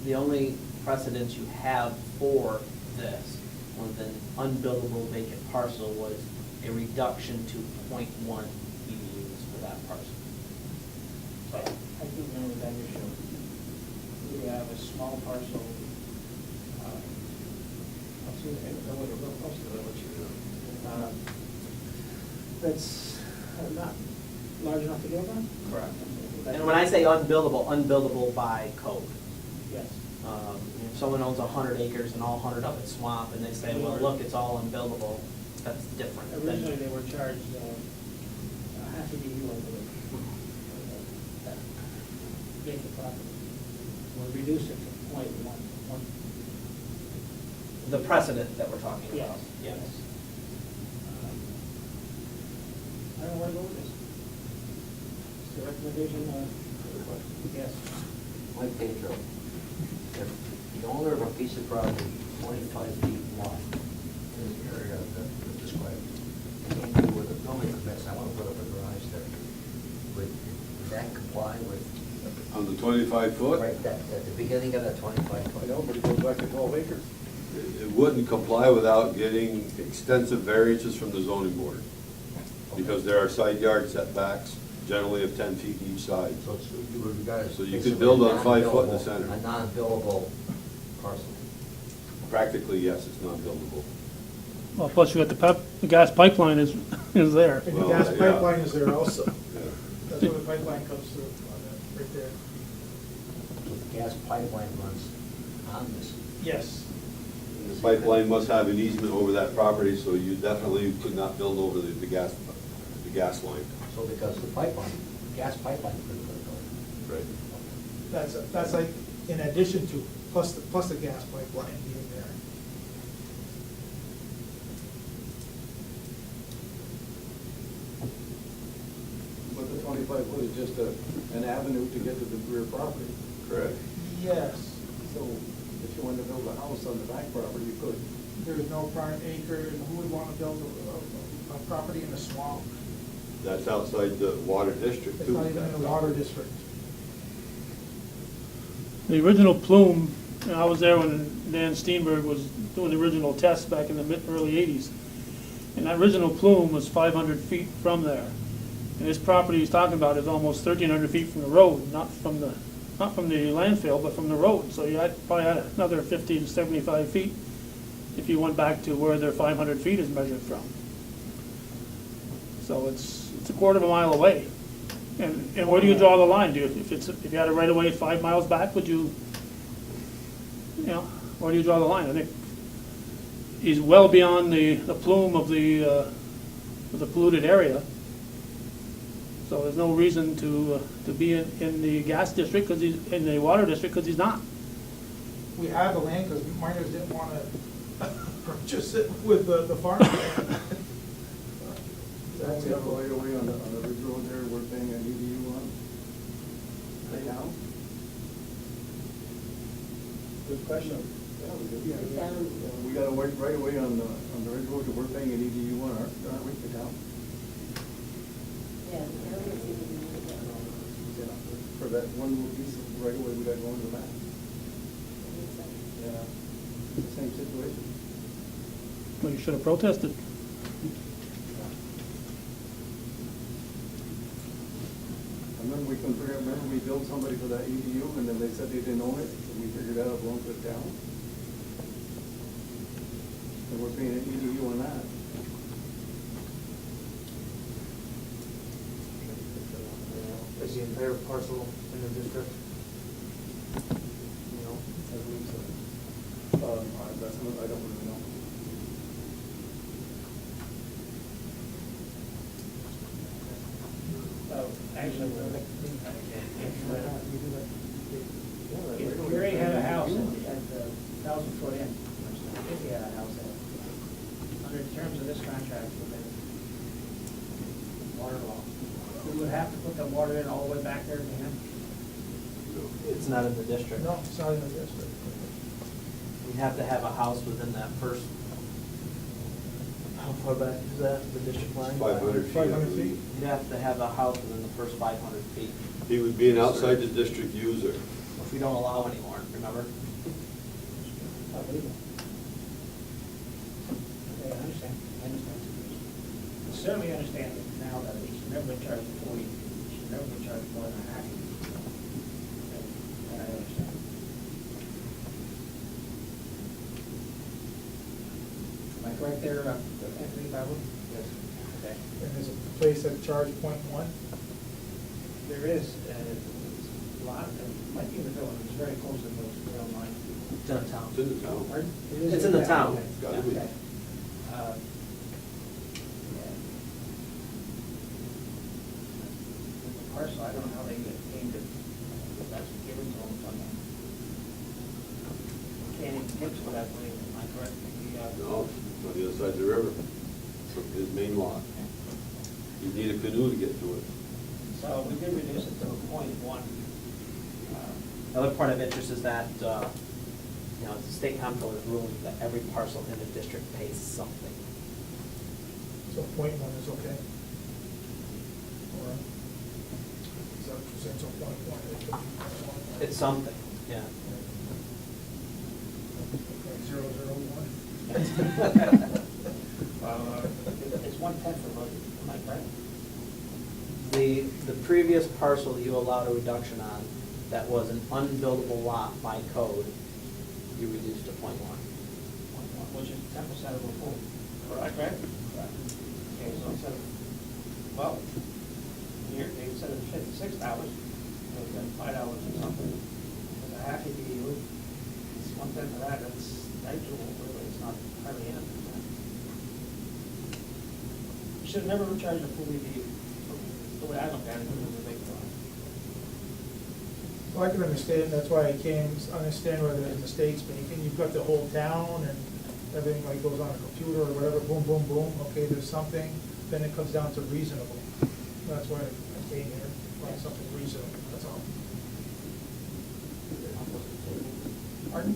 the only precedence you have for this with an unbuildable vacant parcel was a reduction to 0.1 EDUs for that parcel. I do remember that issue. We have a small parcel, I'll see, I don't know what it looks like, that's not large enough to build on? Correct. And when I say unbuildable, unbuildable by code. Yes. If someone owns 100 acres and all 100 of it's swamp, and they say, well, look, it's all unbuildable, that's different. than- Originally, they were charged half a DU, I believe, for that vacant property. We reduced it to 0.1. The precedent that we're talking Yes. about. Yes. I don't know where to go with this. Is the recommendation, yes. Mike Pedro, if the owner of a piece of property, 25 feet long, in the area that described, came to with a building permit, I want to put up a garage there, would that comply with, On the 25 foot? right, that, at the beginning of that 25 I foot? know, but it goes back to 12 acres. It wouldn't comply without getting extensive variances from the zoning board, because there are side yard setbacks, generally of 10 feet each side. So it's, you would regard it as So you basically could build a on 5 foot in the non-buildable- center. A non-buildable parcel. Practically, yes, it's non-buildable. Well, plus you got the gas pipeline is there. And the Well, gas yeah. pipeline is there also. Yeah. That's where the pipeline comes through, on that, right there. So the gas pipeline runs on this. Yes. The pipeline must have an easement over that property, so you definitely could not build over the gas line. So because the pipeline, gas pipeline couldn't go. Right. That's like in addition to, plus the gas pipeline being there. But the 25 foot is just an avenue to get to the rear property. Correct. Yes. So if you wanted to build a house on the back property, you could. There's no prime acre, and who would want to build a property in a swamp? That's outside the water district, It's too. not even in a water district. The original plume, and I was there when Dan Steenberg was doing the original test back in the early 80s. And that original plume was 500 feet from there. And this property he's talking about is almost 1,300 feet from the road, not from the landfill, but from the road. So you probably had another 50 to 75 feet if you went back to where their 500 feet is measured from. So it's a quarter of a mile away. And where do you draw the line? If you had a right of way 5 miles back, would you, where do you draw the line? I think he's well beyond the plume of the polluted area. So there's no reason to be in the gas district, because he's, in the water district, because he's not. We had the land because miners didn't want to purchase it with the farm. That's the other right away on the ridge road there, we're paying an EDU on. The town? Good question. Yeah, we do. The town. We got a right away on the ridge road, that we're paying an EDU on, aren't we, the town? Yeah, the town is even- Yeah, for that one little piece of right away we got going to the back. Yeah, it's the same situation. Well, you should have protested. Remember we billed somebody for that EDU, and then they said they didn't own it, so we figured out it belonged to the town. And we're paying an EDU on that. Is the entire parcel in the district? You know? I believe so. I don't really know. Actually, if we already had a house at the 1,000 foot in, if we had a house under the terms of this contract within water law, we would have to put the water in all the way back there to him. It's not in the district. No, it's not in the district. We have to have a house within that first, how far back is that, the district line? 500 feet, I 500 believe. feet. You'd have to have a house within the first 500 feet, He would be an outside the district user. which we don't allow anymore, remember? Not legal. understand, I understand. I certainly understand it now that he should never charge 40, he should never charge more than a half. And I understand. Am I correct there, Anthony Bible? Yes. Okay. And there's a place that charged .1. There is, a lot, it might be in the village, it's very close to the rail line. It's in a town. It's in the town. Pardon? It's in the town. Okay. It's gotta be. Okay. Yeah. The parcel, I don't know how they came to, that's given to them from them. Can't even get to that way, am I correct? No, it's on the other side of the river, from his main lot. You need a canoe to get to it. So we did reduce it to .1. Another point of interest is that, you know, the state comptroller's ruling that every parcel in the district pays something. So .1 is okay? Or, is that, so .1? It's something, yeah. .001? It's 1/10 of budget, am I correct? The previous parcel that you allowed a reduction on, that was an unbuildable lot by code, you reduced to .1. Which is 10% of the pool. Correct. Correct? Correct. Okay, so instead of, well, here, instead of $56, it's then $5 or something. With a half EDU, it's 1/10 of that, that's negligible, really, it's not hardly anything. You should never charge a full EDU, the way I look at it, it was a big one. Well, I can understand, that's why I can't understand where there's mistakes made, and you've got the whole town and everything like goes on a computer or whatever, boom, boom, boom, okay, there's something, then it comes down to reasonable. That's why I came here, find something reasonable, that's all. Pardon?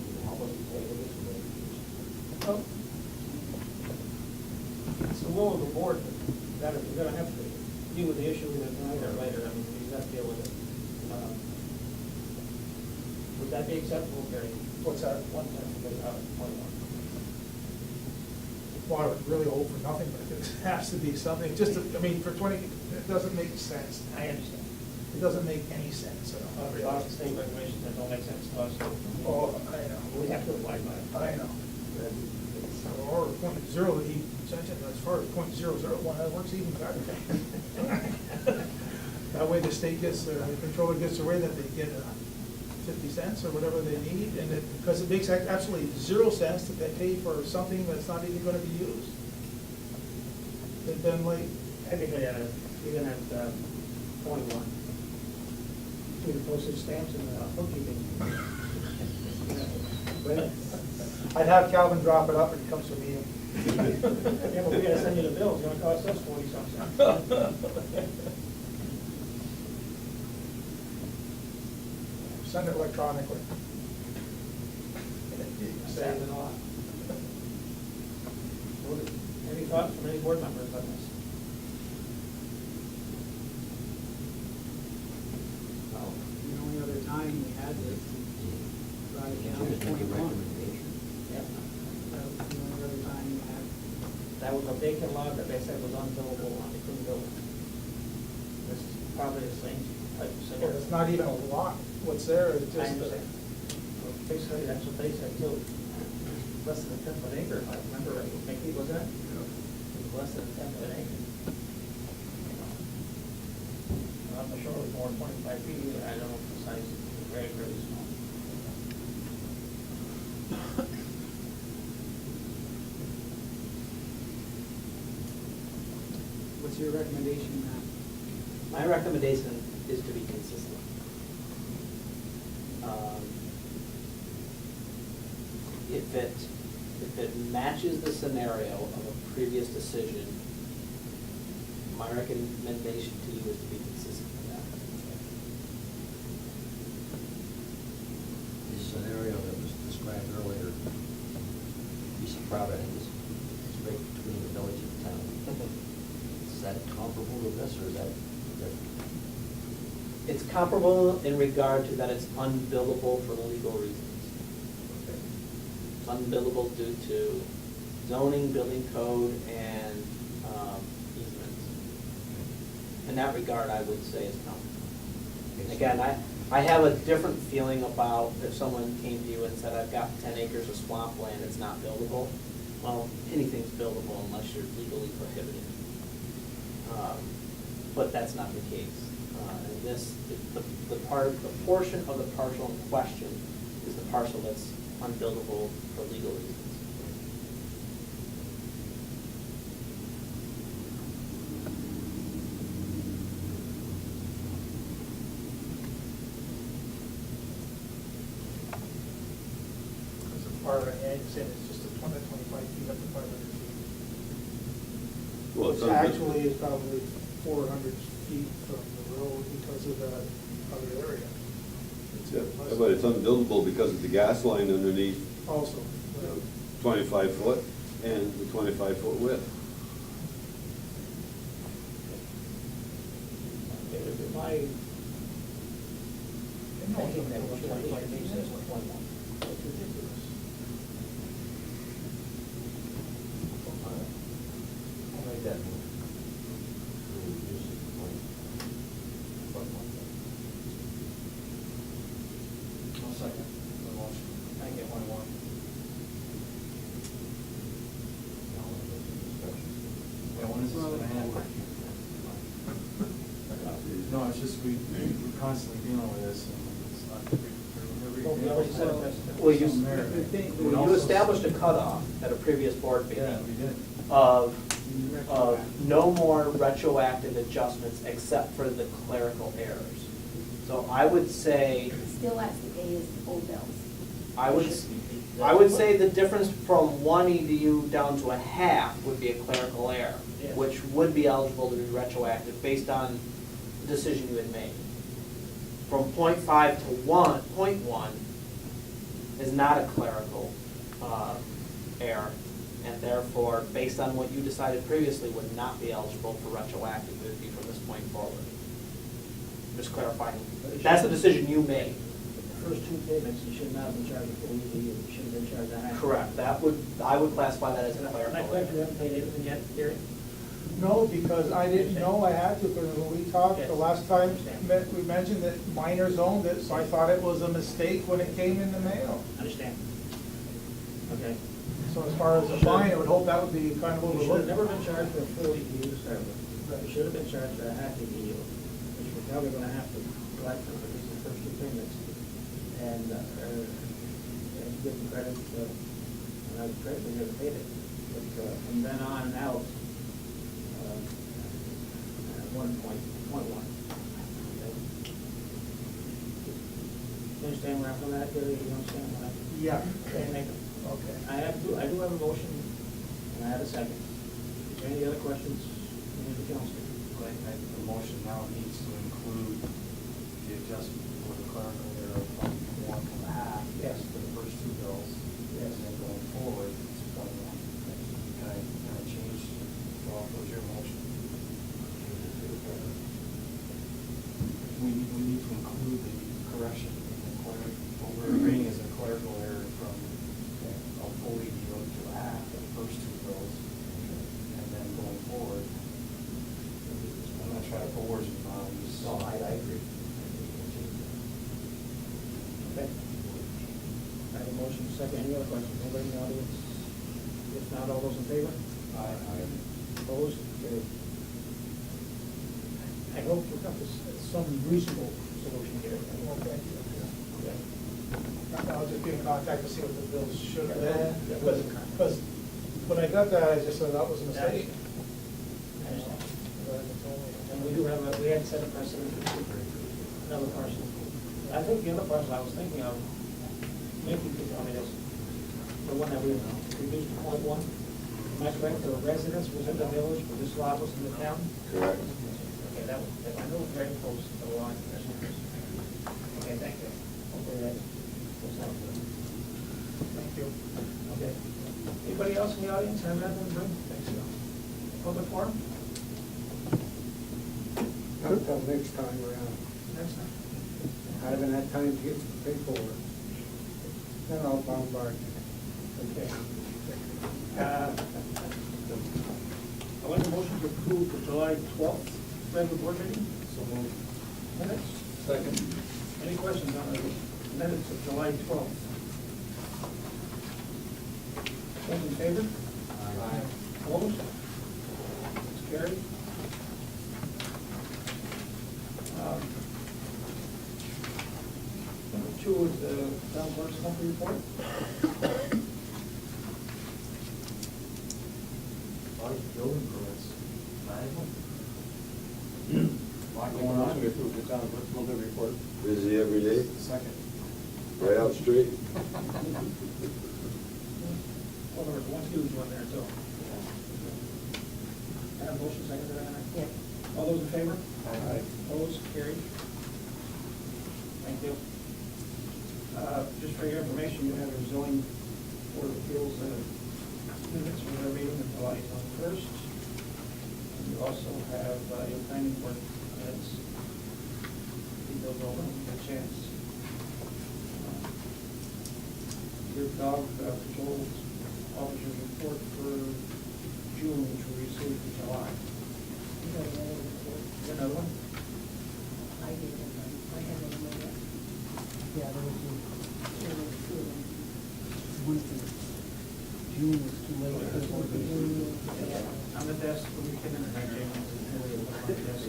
Well, it's the will of the board, that if you're gonna have to deal with the issue either tonight or later, I mean, you got to deal with it. Would that be acceptable, Gary? What's that? 1/10 out of 21. Well, I would really hope for nothing, but it has to be something, just, I mean, for 20, it doesn't make sense. I understand. It doesn't make any sense at all. There's lots of state regulations that don't make sense to us. Oh, I know. We have to abide by it. I know. Or .0 that he mentioned, as far as .001, that works even better. That way the state gets, the controller gets the rate that they get 50 cents or whatever they need, and it, because it makes absolutely 0 sense that they pay for something that's not even gonna be used. Then like. I think even at .1, between the postage stamps and the bookkeeping. I'd have Calvin drop it up when he comes to me. Yeah, but we gotta send you the bills, it's gonna cost us 40-something. Send it electronically. Saves a lot. Any thoughts from any board members on this? Well, The only other time we had this, right, can't you just make a recommendation? Yeah, that was the only other time we had. That was a vacant lot that they said was unbuildable lot, they couldn't build it. This is probably the same type of scenario. It's not even a lot, what's there is I just. understand. Basically, that's what they said too. Less than a tenth of an acre, if I remember right, Mickey, wasn't it? It was less than a tenth of an acre. I'm not sure it was more than 25 feet either, I don't know if the size is very, very small. What's your recommendation, Matt? My recommendation is to be consistent. If it matches the scenario of a previous decision, my recommendation to you is to be consistent with that. The scenario that was described earlier, piece of property is right between the village and the town. Is that comparable to this, or is that? It's comparable in regard to that it's unbuildable for legal reasons. It's unbuildable due to zoning, building code, and easements. In that regard, I would say is no. Again, I have a different feeling about if someone came to you and said, I've got 10 acres of swampland, it's not buildable. Well, anything's buildable unless you're legally prohibited. But that's not the case. And this, the portion of the parcel in question is the parcel that's unbuildable for legal reasons. Because the part of the ag said it's just a 25 feet up to 500 feet. Well, it's Which unbuildable. actually is probably 400 feet from the road because of the other area Yeah, but it's unbuildable because of the gas line underneath, also. 25 foot and the 25-foot width. My thinking that was 25 feet, says 21. That's ridiculous. I'll make that move. To reduce it to 20. I'll second the motion. I get 21. Yeah, when is this gonna happen? No, it's just, we're constantly dealing with this, and it's not, We already set a precedent. Well, you established a cutoff at a previous board meeting. Yeah, we did. Of no more retroactive adjustments except for the clerical errors. So I would say, It still has to pay his old bills. I would say the difference from one EDU down to a half would be a clerical error, Yes. which would be eligible to be retroactive based on the decision you had made. From 0.5 to 1.1 is not a clerical error, and therefore, based on what you decided previously, would not be eligible for retroactive, it would be from this point forward. Just clarifying, that's the decision you made. The first two payments, you should not have been charged a full EDU, you should have been charged a half. Correct, I would classify that as a Am I clerical correct, you error. haven't paid anything yet, Gary? No, because I didn't know I had to, because when we talked the last time, we mentioned that miners owned it, so I thought it was a mistake when it came in the mail. Understand. Okay. So as far as the fine, I would hope that would be kind of You should have overlooked. never been charged for a full EDU to start with. You should have been charged for a half EDU, which we're probably gonna have to collect for at least the first two payments. And give them credit, and I credit, we never paid it. But from then on out, 1.1. You understand where I'm coming at, Gary? You understand what I'm? Yeah. Okay, Nathan. Okay. I do have a motion, and I have a second. Is there any other questions from the council? The motion now needs to include the adjustment for the clerical error from 1 to a half. Yes. For the first two bills. Yes. And then going forward, it's 21. Can I change, well, what was your motion? We need to include the correction in the clerical, what we're agreeing is a clerical error from a full EDO to a half, the first two bills. And then going forward, I'm not trying to put words in your mouth, just. No, I agree. Okay. I have a motion, second. Any other questions? Anybody in the audience? If not, all those in favor? Aye. Opposed? Carried. I hope we come to some reasonable solution here. Okay. Okay. I'll just be in contact to see what the bills should have Yeah. been. Because when I got that, I just thought that was a mistake. I understand. And we do have, we had set a precedent for another parcel. I think the other parcel I was thinking of, maybe you could tell me this, the one that we reduced to 0.1. Am I correct, the residence was in the village, but this lot was in the town? Correct. Okay, that was, I know it's very close to the line. Okay, thank you. Okay, that was not good. Thank you. Okay. Anybody else in the audience have anything to bring? Thanks, Bill. Public forum? Not until next time around. Next time. I haven't had time to get some paperwork. Then I'll bombard you. Okay. I want a motion to approve the July 12th regular board meeting. So moved. Minutes. Second. Any questions on the minutes of July 12th? Those in favor? Aye. Opposed? It's carried. Number 2 is the town clerk's monthly report. Building permits. Lot going on, we approved the town clerk's monthly report. Busy every day, Second. right out straight. Well, there was one huge one there too. Have a motion, second to that? Yeah. All those in favor? Aye. Opposed, carried. Thank you. Just for your information, you have your zoning board of appeals minutes from their meeting on July 21st. And you also have your planning board minutes. Read those over when you get a chance. Your dog patrol officer's report for June, which we received in July. You got another report? You got another one? I did, I have it in there. Yeah, there was two. There was two of them. One for June was too late. On the desk, when you came in, I came in, on the desk.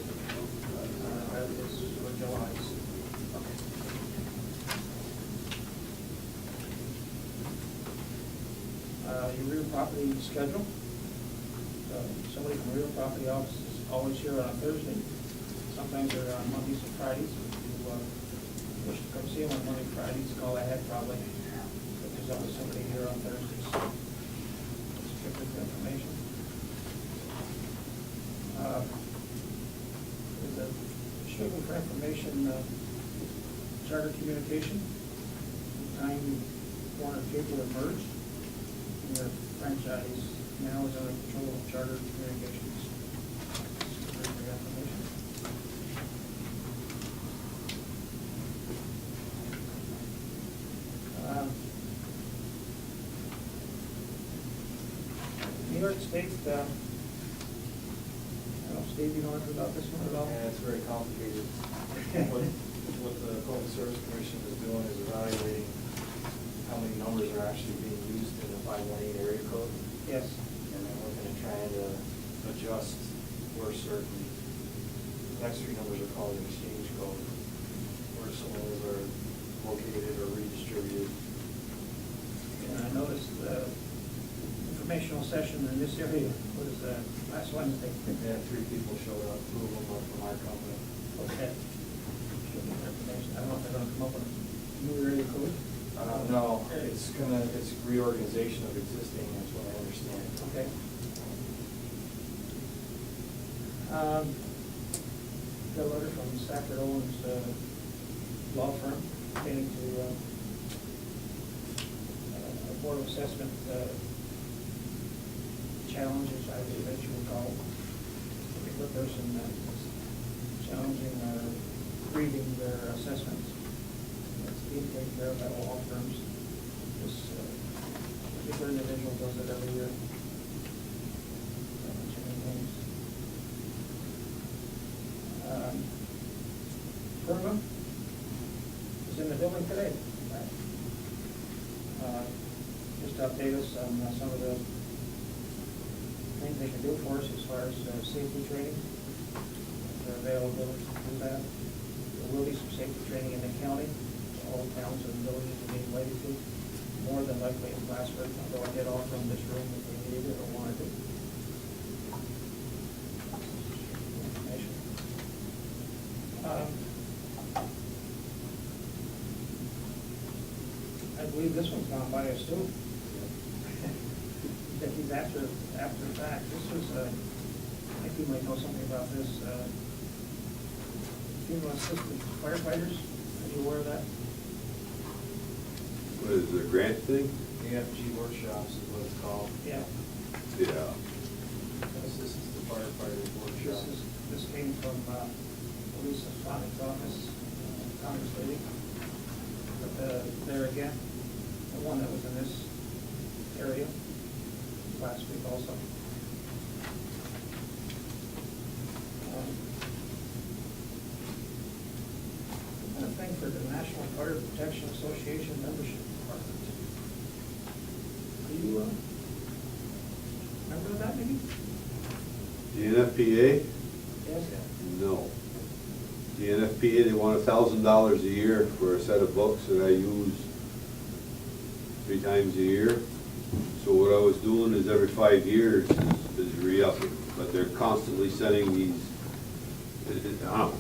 That is for July's. Okay. Your real property schedule. Somebody from the real property office is always here on a Thursday. Sometimes they're on Mondays and Fridays. If you wish to come see them on Monday, Fridays, call ahead probably. But there's always somebody here on Thursdays. Just give this information. There's a strictly for information, charter communication. 9 Warner Cable have merged. And their franchise now is under control of Charter Communications. Just for your information. New York State, I don't know, Steve, you know anything about this one at all? Yeah, it's very complicated. What the Public Service Commission is doing is evaluating how many numbers are actually being used in the 518 area code. Yes. And then we're going to try to adjust where certain, the next 3 numbers are called an exchange code, where some of those are located or redistributed. And I noticed the informational session in this area was last Wednesday. Yeah, 3 people showed up, 2 of them were from our company. Okay. Should be information. I don't know if they're gonna come up with a new area code. No, it's reorganization of existing, that's what I understand. Okay. Got a letter from Stafford Owens law firm pertaining to a board of assessment challenges, I believe that you would call it. A particular person that is challenging or reading their assessments. It's being taken care of by all law firms. This particular individual does it every year. Perma is in the building today. Just to update us on some of the things they can do for us as far as safety training, their availability to do that. There will be some safety training in the county. All towns and villages are being invited to, more than likely in Plattsburgh, although I did offer them this room if they needed it or wanted it. Information. I believe this one's gone by us too. That he's after the fact. This was, I think you might know something about this. Female assistant firefighters, are you aware of that? What is it, a grant thing? AFG workshops is what it's called. Yeah. Yeah. Assistance to firefighters workshop. This came from Lisa Sonic's office, Congress lady. But there again, the one that was in this area, last week also. A thing for the National Fire Protection Association membership requirement. Do you, remember that maybe? The NFPA? Yes. No. The NFPA, they want $1,000 a year for a set of books that I use 3 times a year. So what I was doing is every 5 years is re-upping, but they're constantly sending these, I don't know,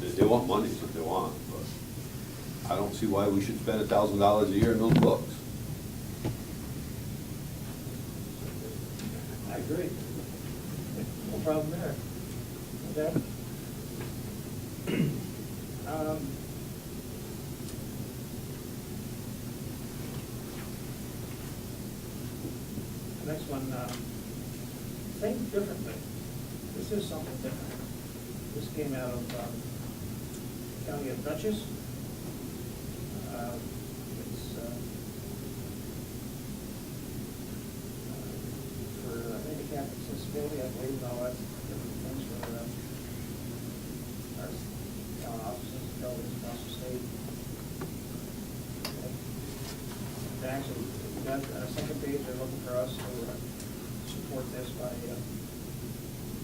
they want money, is what they want, but I don't see why we should spend $1,000 a year in those books. I agree. No problem there. Okay. The next one, think differently. This is something different. This came out of County of Dutchess. It's for handicap accessibility, I believe, and all that different things for our town offices, buildings across the state. Okay. And actually, we got a second page, they're looking for us to support this by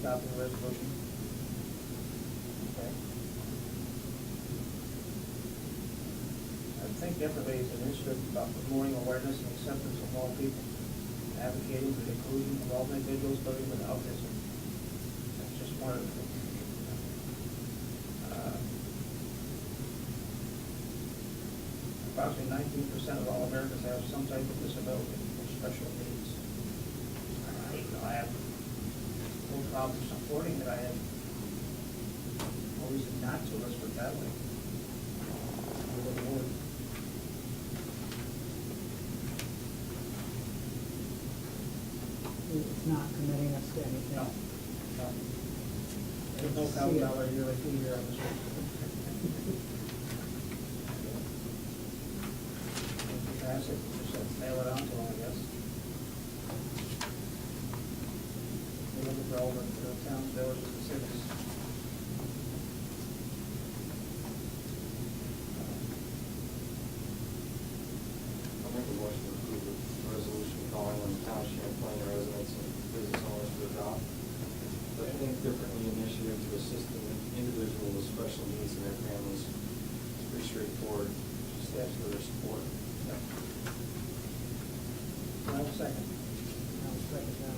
adopting a resolution. Okay. I think differently is an initiative about promoting awareness and acceptance of all people, advocating for the inclusion of all individuals living with autism. That's just one of the things. Approximately 19% of all Americans have some type of disability or special needs. I have no problem supporting that. I have no reason not to, let's put it that way. It's not committing us to anything. No. There's no $1,000 yearly fee here on this one. If you pass it, just nail it on to them, I guess. We're looking for all the towns, villages, and cities. I'll make a motion to approve the resolution calling on the town of Champlain residents and business owners to adopt the Think Differently initiative to assist individuals with special needs and their families. It's pretty straightforward, just ask for their support. Do I have a second? I'll second that.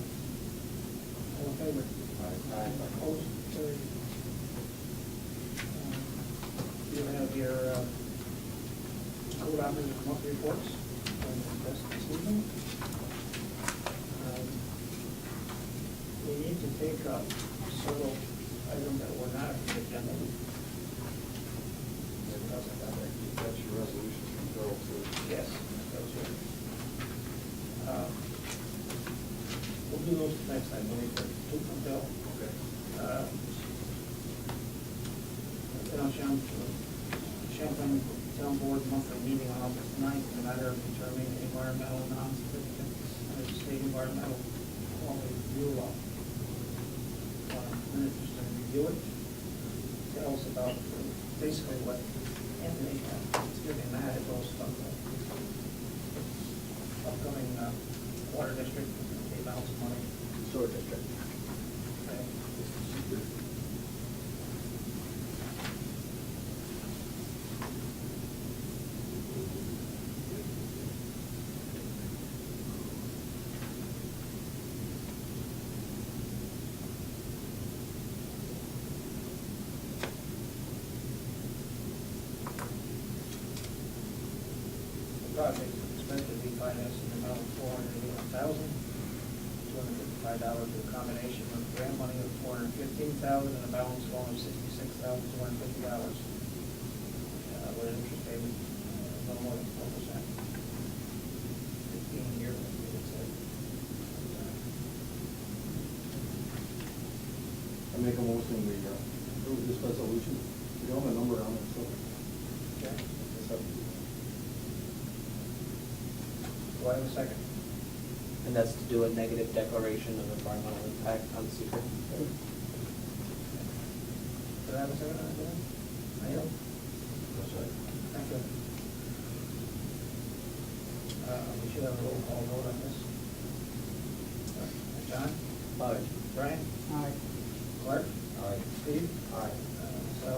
All in favor? Aye. Opposed? Carried. You have your code operative monthly reports and that's this evening. We need to take up several items that were not on the agenda. That's your resolution from Bill too. Yes, those are. We'll do those next time, we'll need to two from Bill. Okay. Champlain Town Board monthly meeting on August 9th, in the matter of determining environmental non-significant under the state environmental quality review law. We're interested in review it. Tell us about basically what Anthony is giving Matt, it goes from the upcoming water district, the amounts of money. Sewer district. Okay. The project is expected to be financed in the amount of $481,255 with a combination of grant money of $415,000 and a balance loan of $66,250. With an interest payment no more than 4%. 15 years, I think it said. I make a motion, we approve this resolution. We don't have a number on it, so. Okay. It's up to you. Do I have a second? And that's to do a negative declaration of environmental impact on secret. Did I have a second on that? I don't. Thank you. We should have a roll call vote on this. John? Aye. Brian? Aye. Clark? Aye. Steve? Aye. So,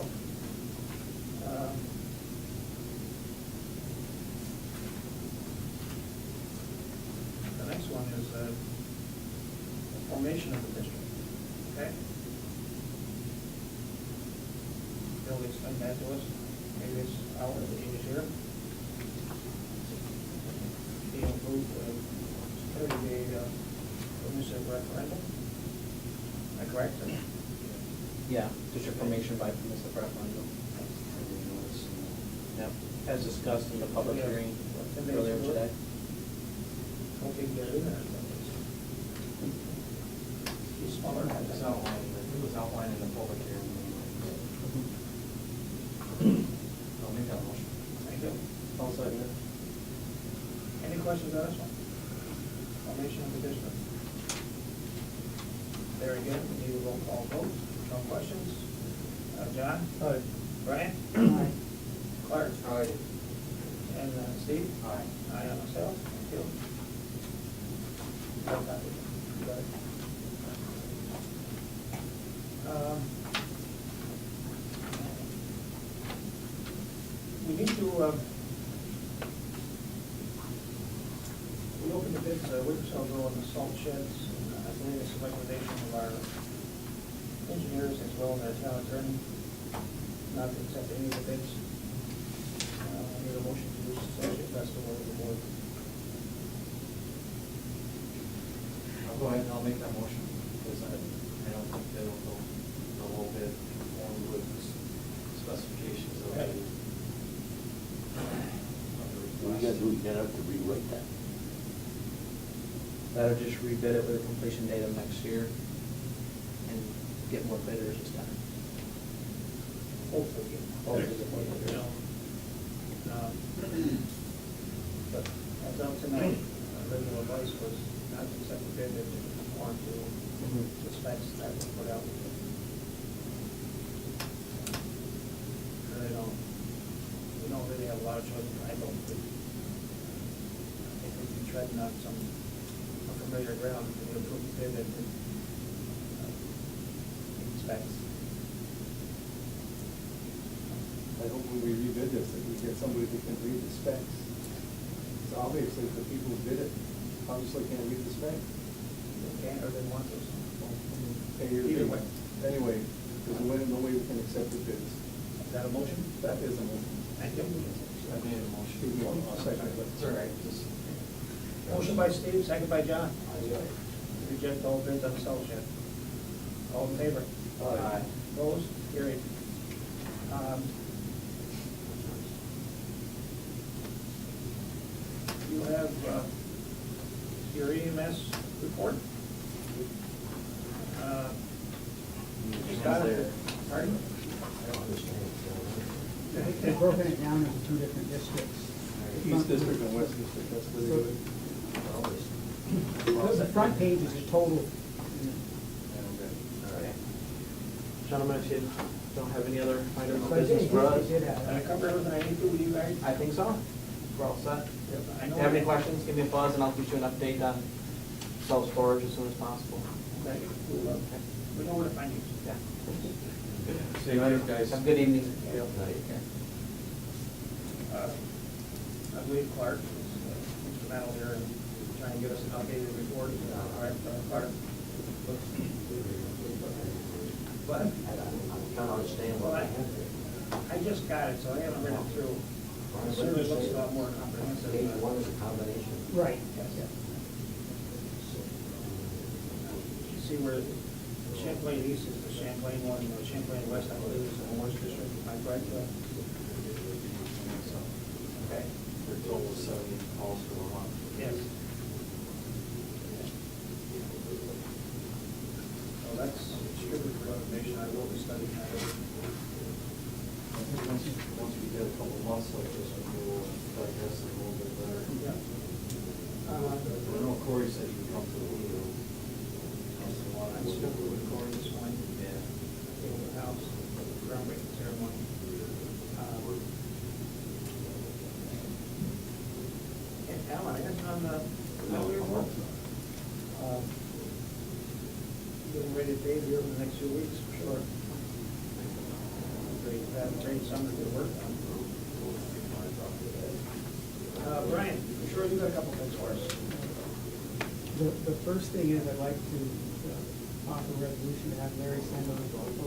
the next one is the formation of the district, okay? Bill, explain that to us, maybe it's out of the English here. He approved the 30-day permissive referendum, am I correct? Yeah, district formation by permissive referendum. Yep, as discussed in the public hearing earlier today. Hope you can get in there. He's smaller. It was outlined in the public hearing. I'll make that motion. Thank you. I'll second it. Any questions on this one? Formation of the district. There again, we need a roll call vote. No questions? John? Aye. Brian? Aye. Clark? Aye. And Steve? Aye. Aye on myself. Thank you. Got that. You got it. We need to, we opened the bids a week or so ago on the salt sheds. I believe it's a recommendation of our engineers as well as our town attorney not to accept any of the bids. I need a motion to use the salt shed festival of the board. I'll go ahead and I'll make that motion, because I don't think they will go a little bit along with the specifications of Okay. the. What you gotta do, you gotta have to rewrite that. That'll just rebid it with a completion date of next year and get more bidders this time. Hopefully. Hopefully get more bidders. But as of tonight, original advice was not to accept the bid if it conformed to the specs that were put out. We don't really have a lot of choice, I don't think. I think we've been treading on some unfamiliar ground, we approve the bid that meet specs. I hope when we rebid this, that we get somebody that can read the specs. So obviously, the people who bid it, obviously can't read the specs. They can't or they want to. Either way. Anyway, there's no way we can accept the bids. Is that a motion? That is a motion. Thank you. I made a motion. I'll second it. It's all right, just. Motion by Steve, second by John. Reject all bids on the salt shed. All in favor? Aye. Opposed? Carried. You have your EMS report? You got it? Pardon? I don't understand. They've broken it down into two different districts. East District and West District, that's what they do. The front page is a total. Gentlemen, if you don't have any other items of But it business for us, did Did I have. cover everything I need to with you guys? I think so. We're all set. I If know. you have any questions, give me a buzz and I'll get you an update on self-storage as soon as possible. Okay, we'll, we know where to find you. Yeah. See you later, guys. Have a good evening. I believe Clark is instrumental here in trying to get us an updated report. All right, Clark. What? I'm trying to understand Well, what I have there. I just got it, so I haven't read it through. It certainly looks a lot more comprehensive. Page one is a combination. Right. Yes. You see where Champlain East is the Champlain one, and the Champlain West, I believe, is the Morris District, am I correct? Okay. Your total is 70 calls for a month. Yes. So that's strictly for information, I will be studying that. I think once we get a couple months like this, we will digest it a little bit better. Yeah. I know Corey said he Corey this morning. Yeah. Came to the house, groundbreaking ceremony. And Alan, I got you on the, getting ready to pave here in the next few weeks, for sure. Great summer to work on. Brian, I'm sure you got a couple things for us. The first thing is I'd like to offer a resolution to have Larry send a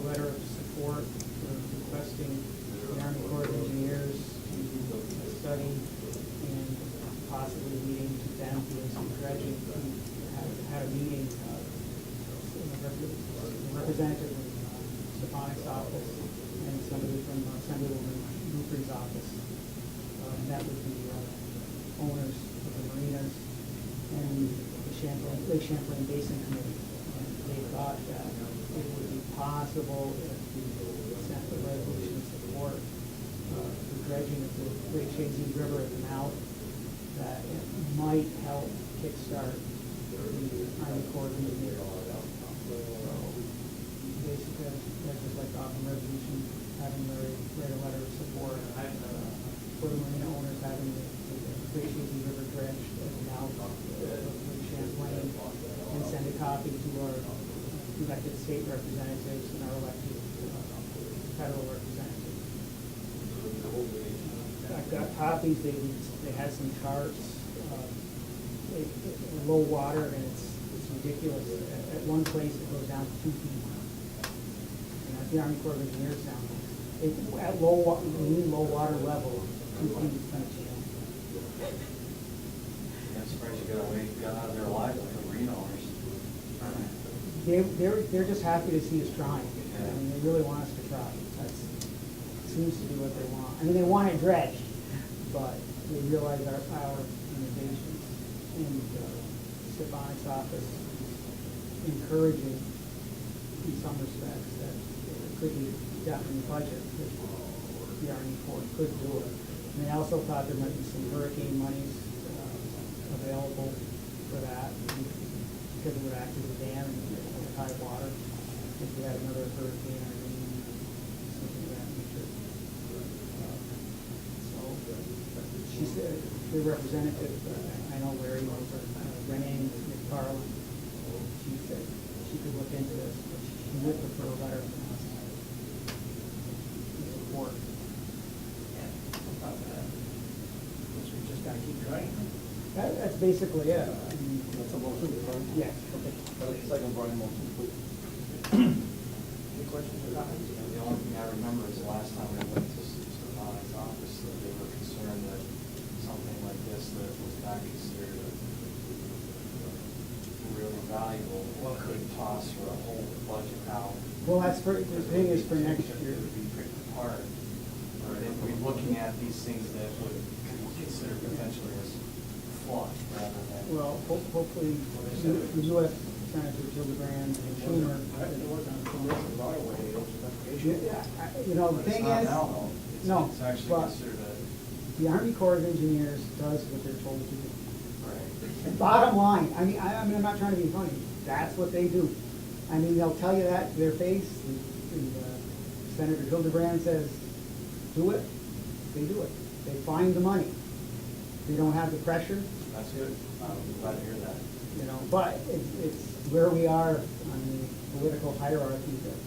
letter of support for requesting the Army Corps of Engineers to study and possibly leading to them doing some dredging. We had a meeting, representative from Stephanik's office and somebody from Assemblywoman Newfrie's office met with the owners of the marinas and the Lake Champlain Basin Committee. And they thought that it would be possible if we sent the resolution support for dredging of the Lake Champlain River at the mouth, that it might help kickstart the Army Corps of Engineers. So basically, I'd just like to offer a resolution having Larry write a letter of support for the marina owners having the Lake Champlain River dredged at the mouth of Lake Champlain, and send a copy to our elected state representatives and our elected federal representatives. I've got copies, they had some charts, low water, and it's ridiculous. At one place, it goes down to 2 feet. And at the Army Corps of Engineers down there, at low water level, 2 feet is kind of chill. I'm surprised you got out of there alive with the marine owners. They're just happy to see us trying. I mean, they really want us to try. Seems to be what they want. I mean, they want it dredged, but they realize our limitations. And Stephanik's office encouraging, in some respects, that it could be done in the budget, that the Army Corps could do it. And they also thought there might be some hurricane monies available for that, because it would act as a dam in high water if we had another hurricane or something of that nature. So she said, the representative, I know Larry was Renee McFarland, she said she could look into this, but she would prefer a letter from us to support. We just gotta keep trying. That's basically it. That's a motion, right? Yes, okay. Second, Brian, motion, please. Any questions or comments? The only thing I remember is the last time we went to Stephanik's office, that they were concerned that something like this that was not considered really valuable could toss for a whole budget out. Well, that's for, the thing is for next year. It would be picked apart. Or if we're looking at these things that would be considered potentially as fluff rather than. Well, hopefully, the U.S. Senator Gillibrand and Schumer. You know, the thing It's not is, now, though. no, It's actually but considered a. the Army Corps of Engineers does what they're told to do. Right. And bottom line, I mean, I'm not trying to be funny, that's what they do. I mean, they'll tell you that to their face, Senator Hildebrand says, do it, they do it. They find the money. They don't have the pressure, That's good. I'm glad to hear that. you know, but it's where we are on the political hierarchy that.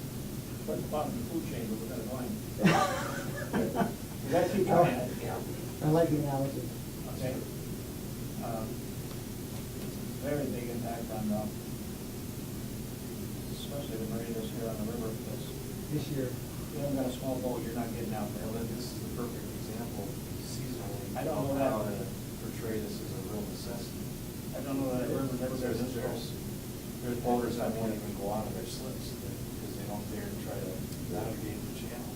But the bottom of the food chain, but we're gonna find. You gotta keep trying. I like the analogy. Okay. Very big impact on, especially the marinas here on the river, because This year, you haven't got a small boat, you're not getting out there. Well, then this is the perfect example seasonally. I don't know that. How to portray this as a real necessity. I don't know that river never goes this close. There's boaters that won't even go out of their slips because they don't dare to try to navigate the channel.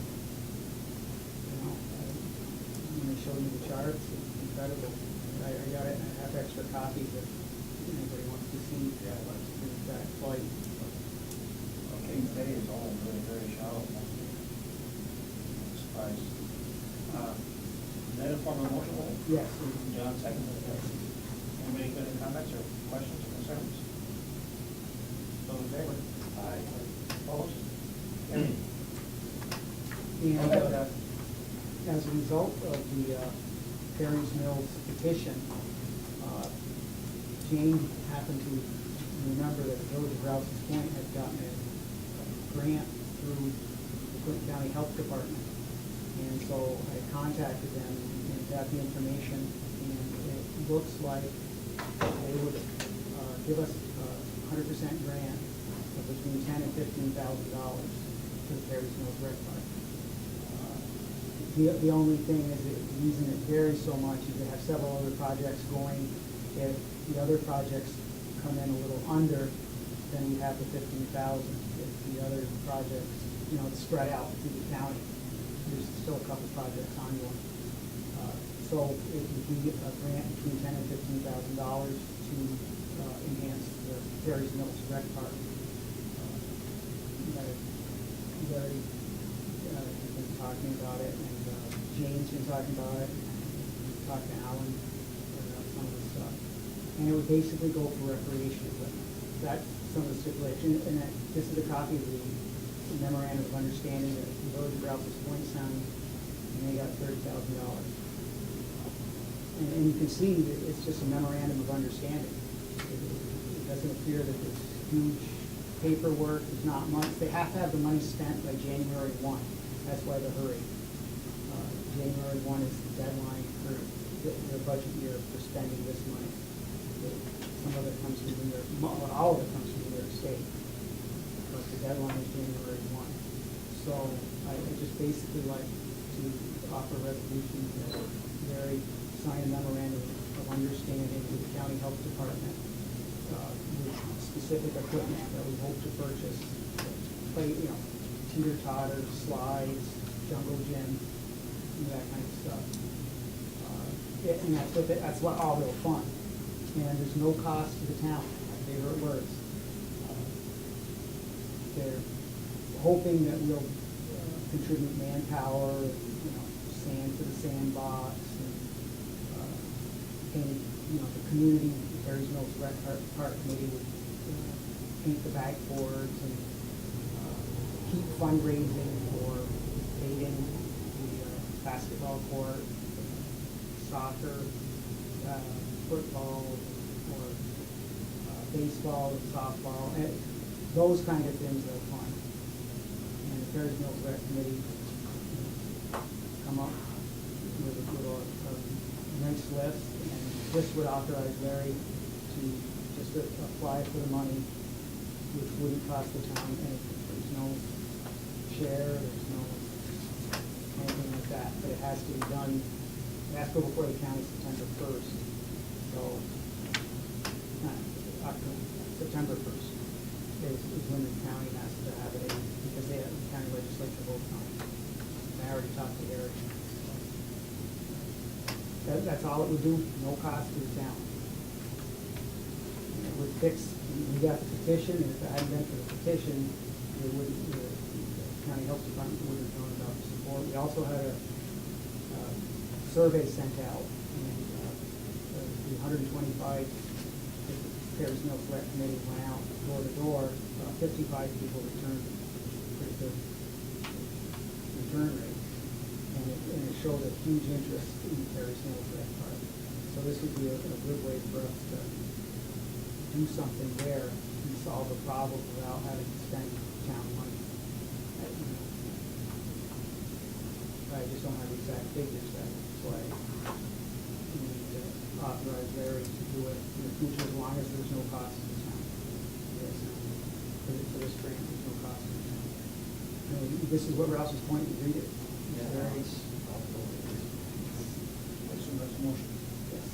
you know, when they show you the charts, it's incredible. I got it, and I have extra copies if anybody wants to see the exact flight. Okay, today is all very, very shallow. Surprised. That inform a motion? Yes. John, second. Anybody got any comments or questions or concerns? Those in favor? Opposed? Carried. And as a result of the Perry's Mills petition, Jane happened to remember that the Village of Rouse's Point had gotten a grant through the Clinton County Health Department. And so I contacted them and got the information, and it looks like they would give us a 100% grant of between $10,000 and $15,000 to the Perry's Mills Rec Park. The only thing is that the reason it varies so much is they have several other projects going. If the other projects come in a little under, then we have the 15,000. If the other projects, it's spread out through the county, there's still a couple projects ongoing. So it would be a grant between $10,000 and $15,000 to enhance the Perry's Mills Rec Park. Larry has been talking about it, and Jane's been talking about it, and talked to Alan about some of the stuff. And it would basically go for recreation equipment. That's some of the stipulation, and this is a copy of the memorandum of understanding that the Village of Rouse's Point signed, and they got $30,000. And you can see that it's just a memorandum of understanding. It doesn't appear that there's huge paperwork, there's not much. They have to have the money spent by January 1. That's why the hurry. January 1 is the deadline for the budget year for spending this money. Some of it comes from New York, all of it comes from New York State. But the deadline is January 1. So I just basically like to offer a resolution that Larry sign a memorandum of understanding with the county health department with specific equipment that we hope to purchase, teeter-totters, slides, jungle gym, that kind of stuff. And that's what all they'll fund. And there's no cost to the town, my favorite words. They're hoping that we'll contribute manpower, sand for the sandbox, and the community, the Perry's Mills Rec Park Committee would paint the backboards and keep fundraising for painting the basketball court, soccer, football, or baseball, softball, and those kind of things are fun. And the Perry's Mills Rec Committee come up with a nice list, and this would authorize Larry to just apply for the money, which wouldn't cost the town anything. There's no share, there's no anything like that, but it has to be done, it has to go before the county September 1st. So, September 1st is when the county has to have it in, because the county legislature votes on it. And I already talked to Eric. That's all it would do, no cost to the town. And it would fix, we got the petition, and if it hadn't been for the petition, the county health department wouldn't have known about the support. We also had a survey sent out, and the 125 Perry's Mills Rec Committee went out door to door. 55 people returned, pretty good return rate, and it showed a huge interest in Perry's Mills Rec Park. So this would be a good way for us to do something there and solve the problem without having to spend town money. I just don't have exact figures. That's why we need to authorize Larry to do it in the future, as long as there's no cost to the town. Yes, for this grant, there's no cost to the town. This is what Rouse's Point, you read it. That's a motion. Yes.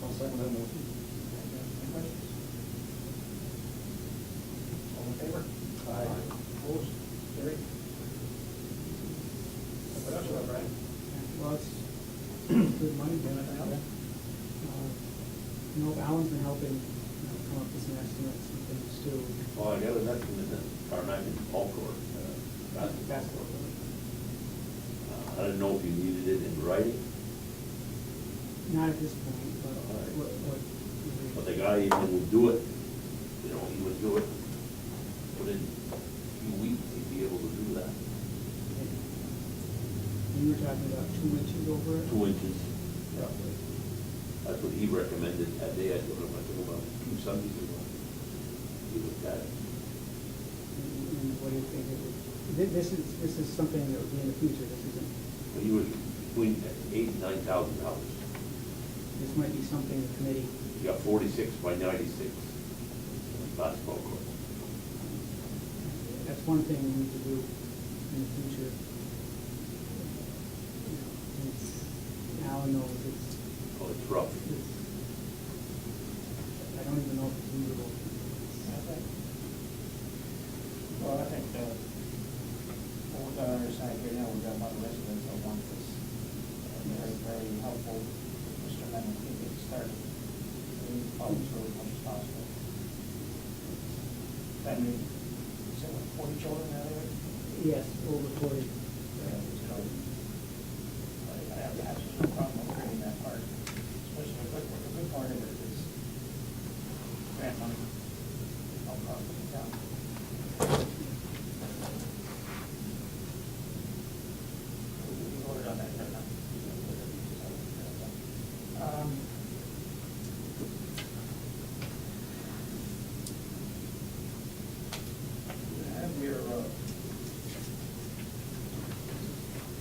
I'll second that motion. Any questions? All in favor? Aye. Opposed? Carried. What else you have, Brian? Well, it's good money, but Alan's been helping come up with some estimates and things too. Oh, the other estimate that Carmack and Paul Court, Basketball. I didn't know if you needed it in writing, Not at this point, but what? but the guy even would do it, he would do it put in a few weeks, he'd be able to do that. You were talking about 2 inches over it? 2 inches, roughly. That's what he recommended that day. I told him, about 2 Sundays ago. He looked at it. And what do you think it would, this is something that would be in the future, this isn't, But he was between $8,000 and $9,000. this might be something the committee, You got 46 by 96 basketball court. that's one thing we need to do in the future. You know, Alan knows it's, Oh, it's rough. I don't even know if it's usable. Well, I think, what we've got on our side here now, we've got a lot of residents that want this. Very, very helpful, Mr. Amendment, to get started. We follow this really as much as possible. That means, is it like 40 children out there? Yes, over 40. Yeah, it's covered. I have absolutely no problem upgrading that part, especially the good part of it is grant money, no cost to the town. We voted on that, right now. You have your,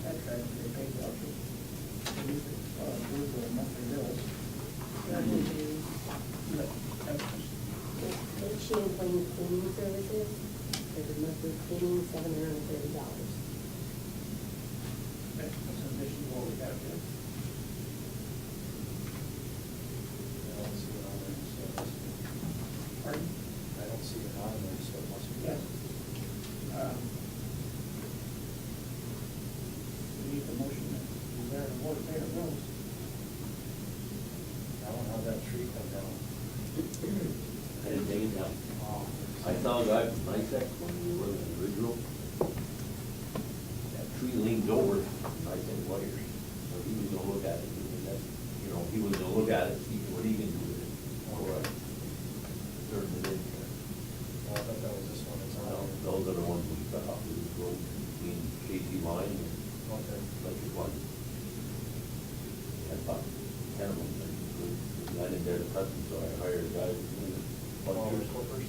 contract, your pay vouchers. These are the monthly bills. That would be, Lake Champlain cleaning services, there's a monthly cleaning, $730. that's an addition to what we have here. I don't see it on there, so it must be. Pardon? I don't see it on there, so it must be. Yes. We need the motion that we bear the water pay our bills. I don't have that tree come down. I didn't take it down. Oh. I saw a guy from NICEX when he was original. That tree leaned over, I said, wires. So he was gonna look at it, and that, he was gonna look at it, see what he can do with it. All right. Turned it in. Well, I thought that was this one that's on Well, there. those are the ones we cut off, we go between Casey line and Okay. electric line. Had about 10 of them, I didn't dare to touch them, so I hired a guy to do it. Oh, Bunchers. clippers?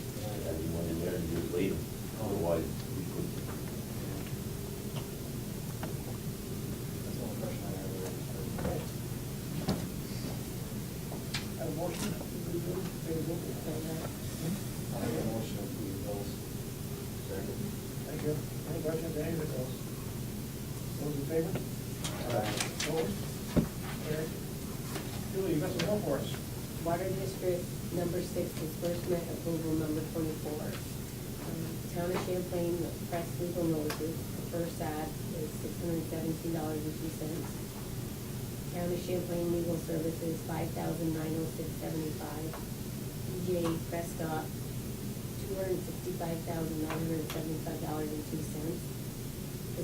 And he went in there and just laid them, otherwise we couldn't. That's the only question I have there. Have a motion to approve, pay the bill. I have a motion to approve the bills. Second. Thank you. Any questions, any of the bills? Those in favor? Opposed? Carried. Julie, you got some more for us? Water District number 6 disbursement approval number 24. Town of Champlain, press legal notices, the first ad is $617.02. Town of Champlain Legal Services, $5,906.75. DJ Prescott, $265,975.02.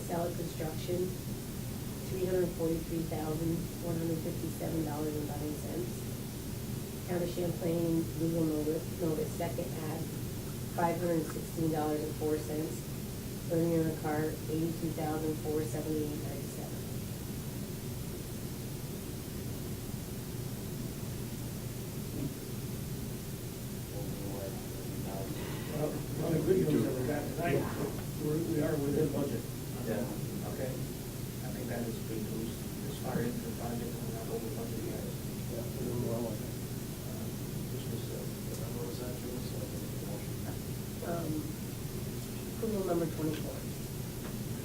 Sewage Construction, $343,157.09. Town of Champlain legal notice, second ad, $516.04. Burning in a car, $82,478.97. Well, one of the good news that we got tonight, we are within budget. Yeah. Okay. I think that is good news as far as the project, we're not over budget yet. Yeah, we're doing well. This was, What number was that, Julie? So I can make a motion. Approval number 24.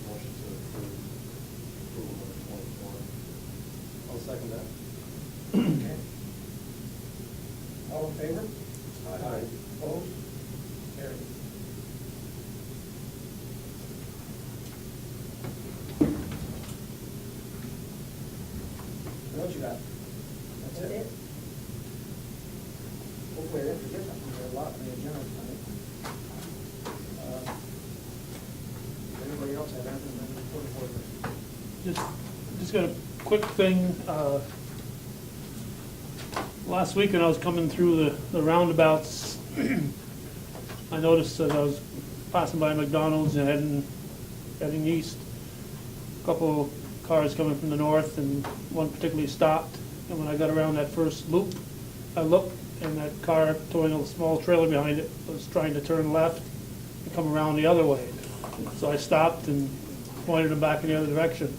Motion to approve approval number 24. I'll second that. okay. All in favor? Aye. Opposed? Carried. What else you got? That's it? Hopefully I didn't forget something, there's a lot on the agenda tonight. Does anybody else have anything to report for us? Just got a quick thing. Last week when I was coming through the roundabouts, I noticed that I was passing by McDonald's and heading east. A couple cars coming from the north, and one particularly stopped. And when I got around that first loop, I looked, and that car towing a small trailer behind it was trying to turn left and come around the other way. So I stopped and pointed him back in the other direction.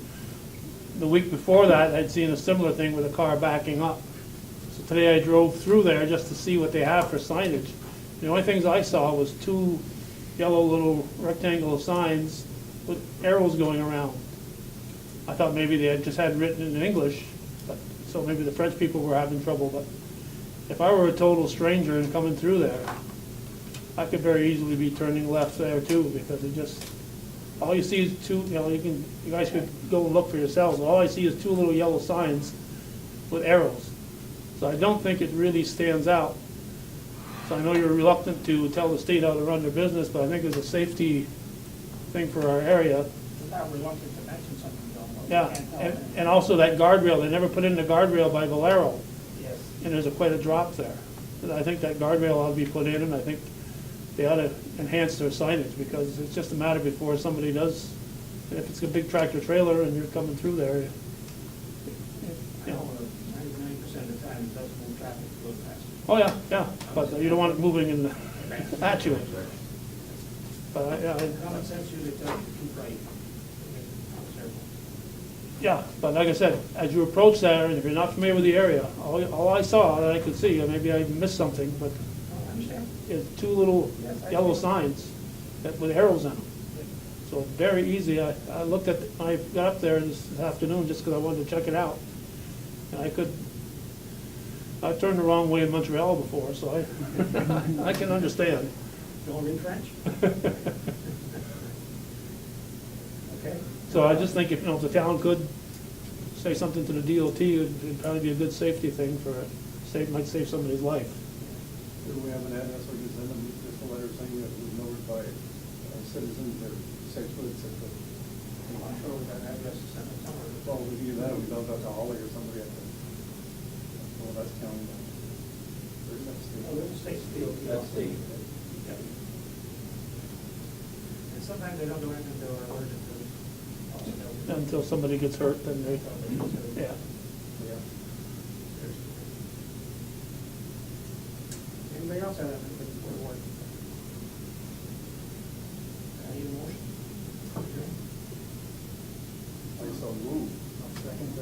The week before that, I'd seen a similar thing with a car backing up. So today I drove through there just to see what they have for signage. The only things I saw was two yellow little rectangle signs with arrows going around. I thought maybe they had just had written in English, but so maybe the French people were having trouble. But if I were a total stranger and coming through there, I could very easily be turning left there too, because it just, all you see is two, you guys could go and look for yourselves. All I see is two little yellow signs with arrows. So I don't think it really stands out. So I know you're reluctant to tell the state how to run their business, but I think it's a safety thing for our area. We're not reluctant to mention something, Bill. but we Yeah, can't tell and, them. and also that guardrail, they never put in the guardrail by Valero, Yes. and there's quite a drop there. And I think that guardrail ought to be put in, and I think they ought to enhance their signage, because it's just a matter before somebody does, if it's a big tractor trailer and you're coming through there, I know 99% of the time it doesn't move traffic real fast. oh, yeah, but you don't want it moving in the, at you. But, yeah, Common sense usually tells you to keep right. yeah, but like I said, as you approach there, and if you're not familiar with the area, all I saw that I could see, and maybe I missed something, but I understand. is two little Yes, I yellow see. signs with arrows in them. So it's very easy. I looked at, I got up there this afternoon just because I wanted to check it out. And I've turned the wrong way in Montreal before, so I can understand. Don't retrench. Okay. So I just think if the town could say something to the DOT, it'd probably be a good safety thing for it. Might save somebody's life. Do we have an address we can send them, just a letter saying that we notify citizens or 6 foot, 6 foot? I'm sure we got an address to send it somewhere. Well, we can do that, we don't have to Holly or somebody at the, well, that's county. Where's that state? Oh, there's a state DOT. That's state. Yeah. And sometimes they don't do anything until they're allergic to it. Until somebody gets hurt, then they, yeah. Yeah. Anybody else have anything before the board? I need a motion. I saw move. Second,